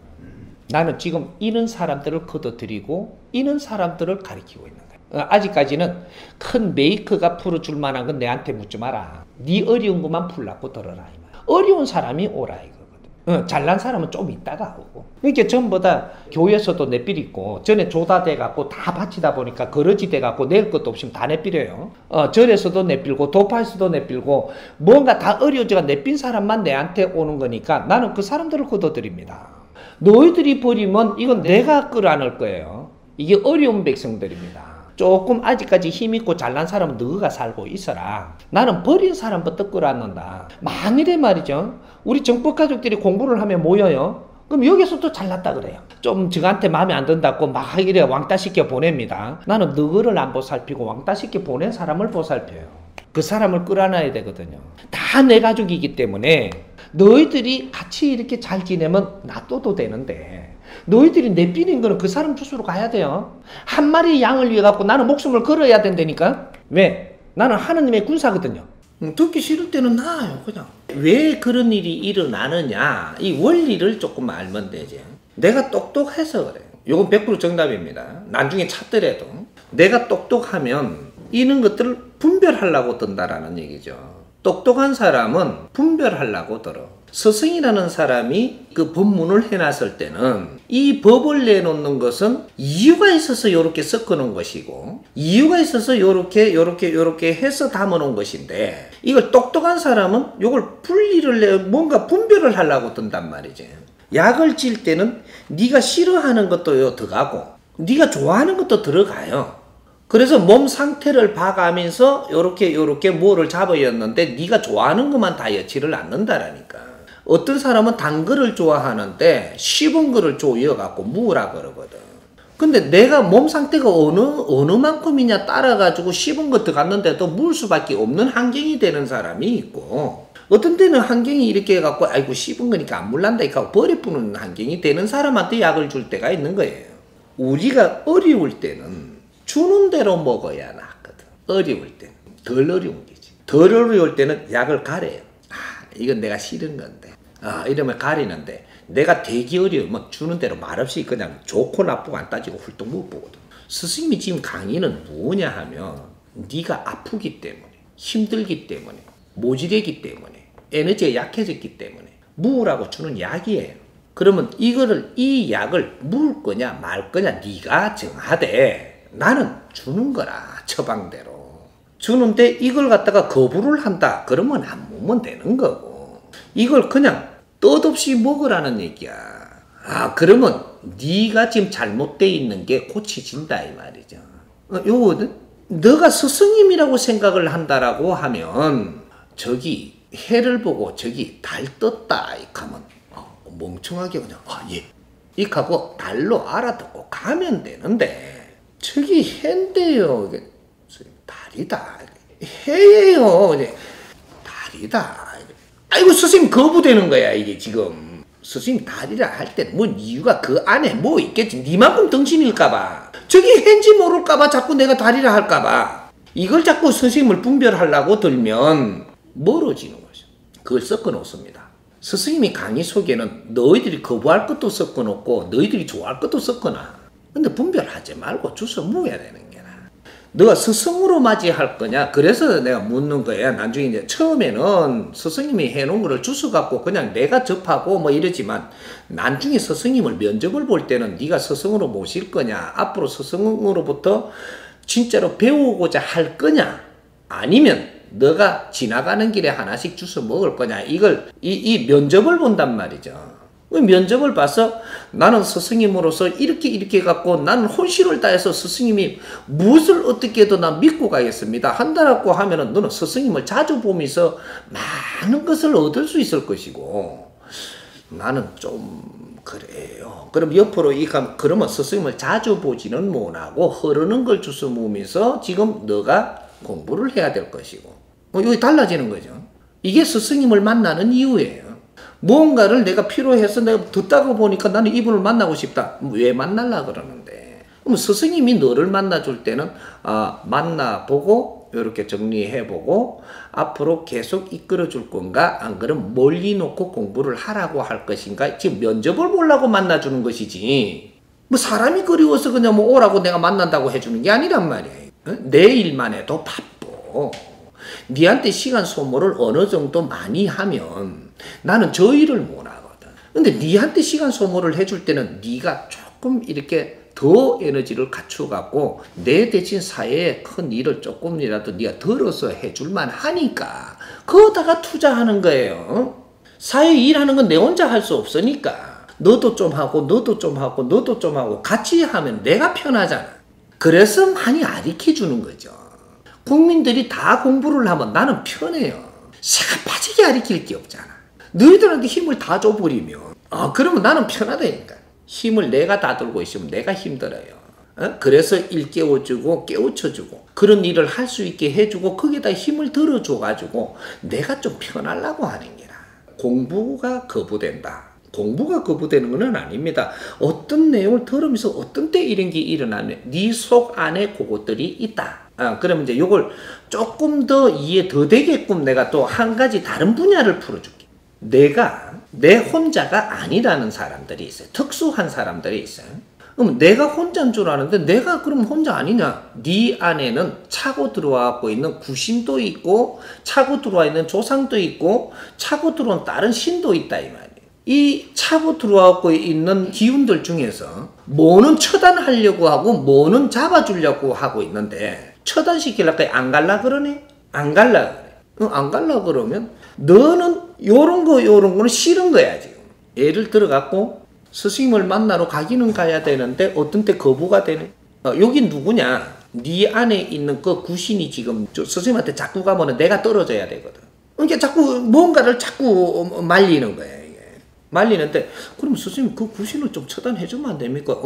나는 지금 이런 사람들을 거둬들이고 이런 사람들을 가르치고 있는 거야. 아직까지는 큰 메이커가 풀어줄 만한 건 내한테 묻지 마라. 네 어려운 것만 풀라고 들어라. 어려운 사람이 오라 이거거든. 잘난 사람은 좀 있다가 오고. 이렇게 전부 다 교회에서도 내삘 있고 전에 조다돼 갖고 다 바치다 보니까 거러지 돼 갖고 낼 것도 없으면 다 내삘어요. 절에서도 내삘고 도파에서도 내삘고 뭔가 다 어려워져가 내삘 사람만 내한테 오는 거니까 나는 그 사람들을 거둬들입니다. 너희들이 버리면 이건 내가 끌어안을 거예요. 이게 어려운 백성들입니다. 조금 아직까지 힘있고 잘난 사람은 너가 살고 있어라. 나는 버린 사람부터 끌어안는다. 만일에 말이죠, 우리 정법 가족들이 공부를 하면 모여요. 그럼 여기서 또 잘났다 그래요. 좀 저한테 마음에 안 든다고 막 이래 왕따시켜 보냅니다. 나는 너를 안 보살피고 왕따시켜 보낸 사람을 보살펴요. 그 사람을 끌어안아야 되거든요. 다 내 가족이기 때문에 너희들이 같이 이렇게 잘 지내면 놔둬도 되는데, 너희들이 내삐는 거는 그 사람 주소로 가야 돼요. 한 마리의 양을 위해 갖고 나는 목숨을 걸어야 된다니까. 왜? 나는 하느님의 군사거든요. 듣기 싫을 때는 나아요, 그냥. 왜 그런 일이 일어나느냐, 이 원리를 조금 알면 되지. 내가 똑똑해서 그래요. 이건 100% 정답입니다. 나중에 찾더라도 내가 똑똑하면 이런 것들을 분별하려고 든다라는 얘기죠. 똑똑한 사람은 분별하려고 들어. 스승이라는 사람이 그 법문을 해놨을 때는 이 법을 내놓는 것은 이유가 있어서 이렇게 섞어놓은 것이고, 이유가 있어서 요렇게 해서 담아놓은 것인데, 이걸 똑똑한 사람은 이걸 분리를 뭔가 분별을 하려고 든단 말이지. 약을 찔 때는 네가 싫어하는 것도 들어가고 네가 좋아하는 것도 들어가요. 그래서 몸 상태를 봐가면서 요렇게 뭐를 잡아였는데 네가 좋아하는 것만 다 여치를 않는다라니까. 어떤 사람은 단 거를 좋아하는데 씹은 거를 조여갖고 무라 그러거든. 근데 내가 몸 상태가 어느 만큼이냐 따라가지고 씹은 거 들어갔는데도 물 수밖에 없는 환경이 되는 사람이 있고, 어떤 때는 환경이 이렇게 해갖고 아이고 씹은 거니까 안 물란다 이렇게 버려뿌는 환경이 되는 사람한테 약을 줄 때가 있는 거예요. 우리가 어려울 때는 주는 대로 먹어야 낫거든. 어려울 때는. 덜 어려운 게지. 덜 어려울 때는 약을 가려요. 이건 내가 싫은 건데. 이러면 가리는데, 내가 되게 어려우면 주는 대로 말없이 그냥 좋고 나쁘고 안 따지고 훌떡 먹어보거든. 스승님이 지금 강의는 뭐냐 하면, 네가 아프기 때문에, 힘들기 때문에, 모질하기 때문에, 에너지가 약해졌기 때문에 무라고 주는 약이에요. 그러면 이 약을 물 거냐 말 거냐 네가 정하되, 나는 주는 거라. 처방대로 주는데 이걸 갖다가 거부를 한다 그러면 안 먹으면 되는 거고, 이걸 그냥 뜻없이 먹으라는 얘기야. 그러면 네가 지금 잘못되어 있는 게 고쳐진다 이 말이죠. 요거는 너가 스승님이라고 생각을 한다라고 하면, 저기 해를 보고 저기 달 떴다 이렇게 하면 멍청하게 그냥 예 이하고 달로 알아듣고 가면 되는데, 저기 해인데요, 달이다, 해예요, 달이다. 아이고 스승님 거부되는 거야. 이게 지금 스승님 달이라 할 때 뭐 이유가 그 안에 뭐 있겠지. 니만큼 덩신일까봐, 저기 해인지 모를까봐 자꾸 내가 달이라 할까봐 이걸 자꾸 스승님을 분별하려고 들면 멀어지는 거죠. 그걸 섞어 놓습니다. 스승님이 강의 속에는 너희들이 거부할 것도 섞어 놓고 너희들이 좋아할 것도 섞어 놔. 근데 분별하지 말고 주워 먹어야 되는 게나. 너가 스승으로 맞이할 거냐? 그래서 내가 묻는 거야. 나중에 이제 처음에는 스승님이 해놓은 거를 주워 갖고 그냥 내가 접하고 뭐 이러지만, 나중에 스승님을 면접을 볼 때는 네가 스승으로 모실 거냐? 앞으로 스승으로부터 진짜로 배우고자 할 거냐? 아니면 너가 지나가는 길에 하나씩 주워 먹을 거냐? 이걸 이 면접을 본단 말이죠. 면접을 봐서 나는 스승님으로서 이렇게 갖고 나는 혼신을 다해서 스승님이 무엇을 어떻게 해도 난 믿고 가겠습니다 한다라고 하면은, 너는 스승님을 자주 보면서 많은 것을 얻을 수 있을 것이고, 나는 좀 그래요. 그럼 옆으로 그러면 스승님을 자주 보지는 못하고 흐르는 걸 주워 먹으면서 지금 너가 공부를 해야 될 것이고, 여기 달라지는 거죠. 이게 스승님을 만나는 이유예요. 무언가를 내가 필요해서 내가 듣다가 보니까 나는 이분을 만나고 싶다. 왜 만나려고 그러는데? 그럼 스승님이 너를 만나줄 때는 만나보고 이렇게 정리해보고 앞으로 계속 이끌어줄 건가? 안 그럼 멀리 놓고 공부를 하라고 할 것인가? 지금 면접을 보려고 만나주는 것이지, 뭐 사람이 그리워서 그냥 뭐 오라고 내가 만난다고 해주는 게 아니란 말이에요. 내 일만 해도 바빠. 니한테 시간 소모를 어느 정도 많이 하면 나는 저 일을 못 하거든. 근데 니한테 시간 소모를 해줄 때는 니가 조금 이렇게 더 에너지를 갖추어갖고 내 대신 사회에 큰 일을 조금이라도 니가 덜어서 해줄만 하니까 거기다가 투자하는 거예요. 사회 일하는 건 내 혼자 할 수 없으니까 너도 좀 하고 너도 좀 하고 너도 좀 하고 같이 하면 내가 편하잖아. 그래서 많이 가르쳐 주는 거죠. 국민들이 다 공부를 하면 나는 편해요. 새가 빠지게 가르칠 게 없잖아. 너희들한테 힘을 다 줘버리면 그러면 나는 편하다니까. 힘을 내가 다 들고 있으면 내가 힘들어요. 그래서 일깨워주고 깨우쳐주고 그런 일을 할 수 있게 해주고 거기다 힘을 들어줘가지고 내가 좀 편하려고 하는 게라. 공부가 거부된다. 공부가 거부되는 건 아닙니다. 어떤 내용을 들으면서 어떤 때 이런 게 일어나면 네 속 안에 그것들이 있다. 그러면 이제 요걸 조금 더 이해 더 되게끔 내가 또 한 가지 다른 분야를 풀어줄게. 내가 내 혼자가 아니라는 사람들이 있어요. 특수한 사람들이 있어요. 그럼 내가 혼자인 줄 아는데 내가 그럼 혼자 아니냐? 네 안에는 차고 들어와갖고 있는 구신도 있고 차고 들어와 있는 조상도 있고 차고 들어온 다른 신도 있다 이 말이에요. 이 차고 들어와갖고 있는 기운들 중에서 뭐는 처단하려고 하고 뭐는 잡아주려고 하고 있는데 처단시키려고 안 갈라 그러네? 안 갈라 그래. 안 갈라 그러면 너는 요런 거는 싫은 거야 지금. 예를 들어갖고 스승님을 만나러 가기는 가야 되는데 어떤 때 거부가 되네. 여긴 누구냐? 네 안에 있는 그 구신이 지금 스승님한테 자꾸 가면은 내가 떨어져야 되거든. 그러니까 자꾸 뭔가를 자꾸 말리는 거야. 이게. 말리는데 그럼 스승님 그 구신을 좀 처단해주면 안 됩니까?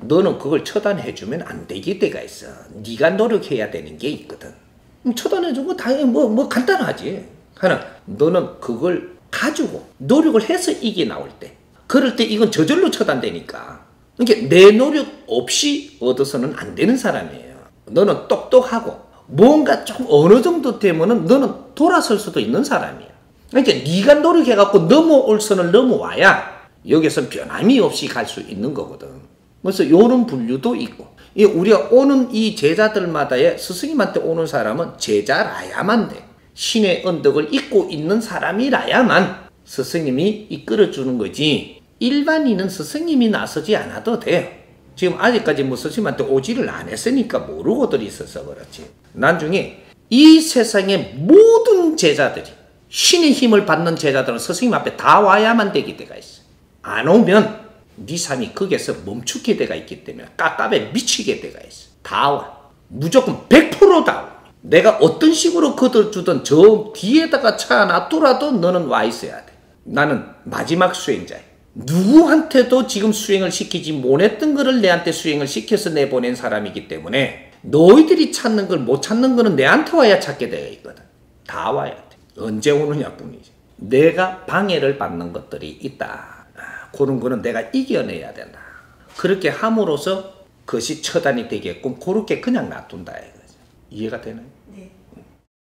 너는 그걸 처단해주면 안 되게 때가 있어. 네가 노력해야 되는 게 있거든. 처단해주고 당연히 뭐 간단하지. 하나 너는 그걸 가지고 노력을 해서 이게 나올 때 그럴 때 이건 저절로 처단되니까. 그러니까 내 노력 없이 얻어서는 안 되는 사람이에요. 너는 똑똑하고 뭔가 좀 어느 정도 되면은 너는 돌아설 수도 있는 사람이야. 그러니까 네가 노력해갖고 넘어올 선을 넘어와야 여기서 변함이 없이 갈 수 있는 거거든. 그래서 이런 분류도 있고 우리가 오는 이 제자들마다의 스승님한테 오는 사람은 제자라야만 돼. 신의 언덕을 잇고 있는 사람이라야만 스승님이 이끌어주는 거지 일반인은 스승님이 나서지 않아도 돼요. 지금 아직까지 뭐 스승님한테 오지를 안 했으니까 모르고들 있어서 그렇지. 나중에 이 세상의 모든 제자들이 신의 힘을 받는 제자들은 스승님 앞에 다 와야만 되게 때가 있어. 안 오면 네 삶이 거기에서 멈추게 때가 있기 때문에 깝깝에 미치게 때가 있어. 다 와. 무조건 100%다 와. 내가 어떤 식으로 거들주든 저 뒤에다가 차 놔두라도 너는 와 있어야 돼. 나는 마지막 수행자야. 누구한테도 지금 수행을 시키지 못했던 거를 내한테 수행을 시켜서 내보낸 사람이기 때문에 너희들이 찾는 걸 못 찾는 거는 내한테 와야 찾게 되어 있거든. 다 와야 돼. 언제 오느냐 뿐이지. 내가 방해를 받는 것들이 있다. 그런 거는 내가 이겨내야 된다. 그렇게 함으로써 그것이 처단이 되게끔 그렇게 그냥 놔둔다 이거지. 이해가 되나요?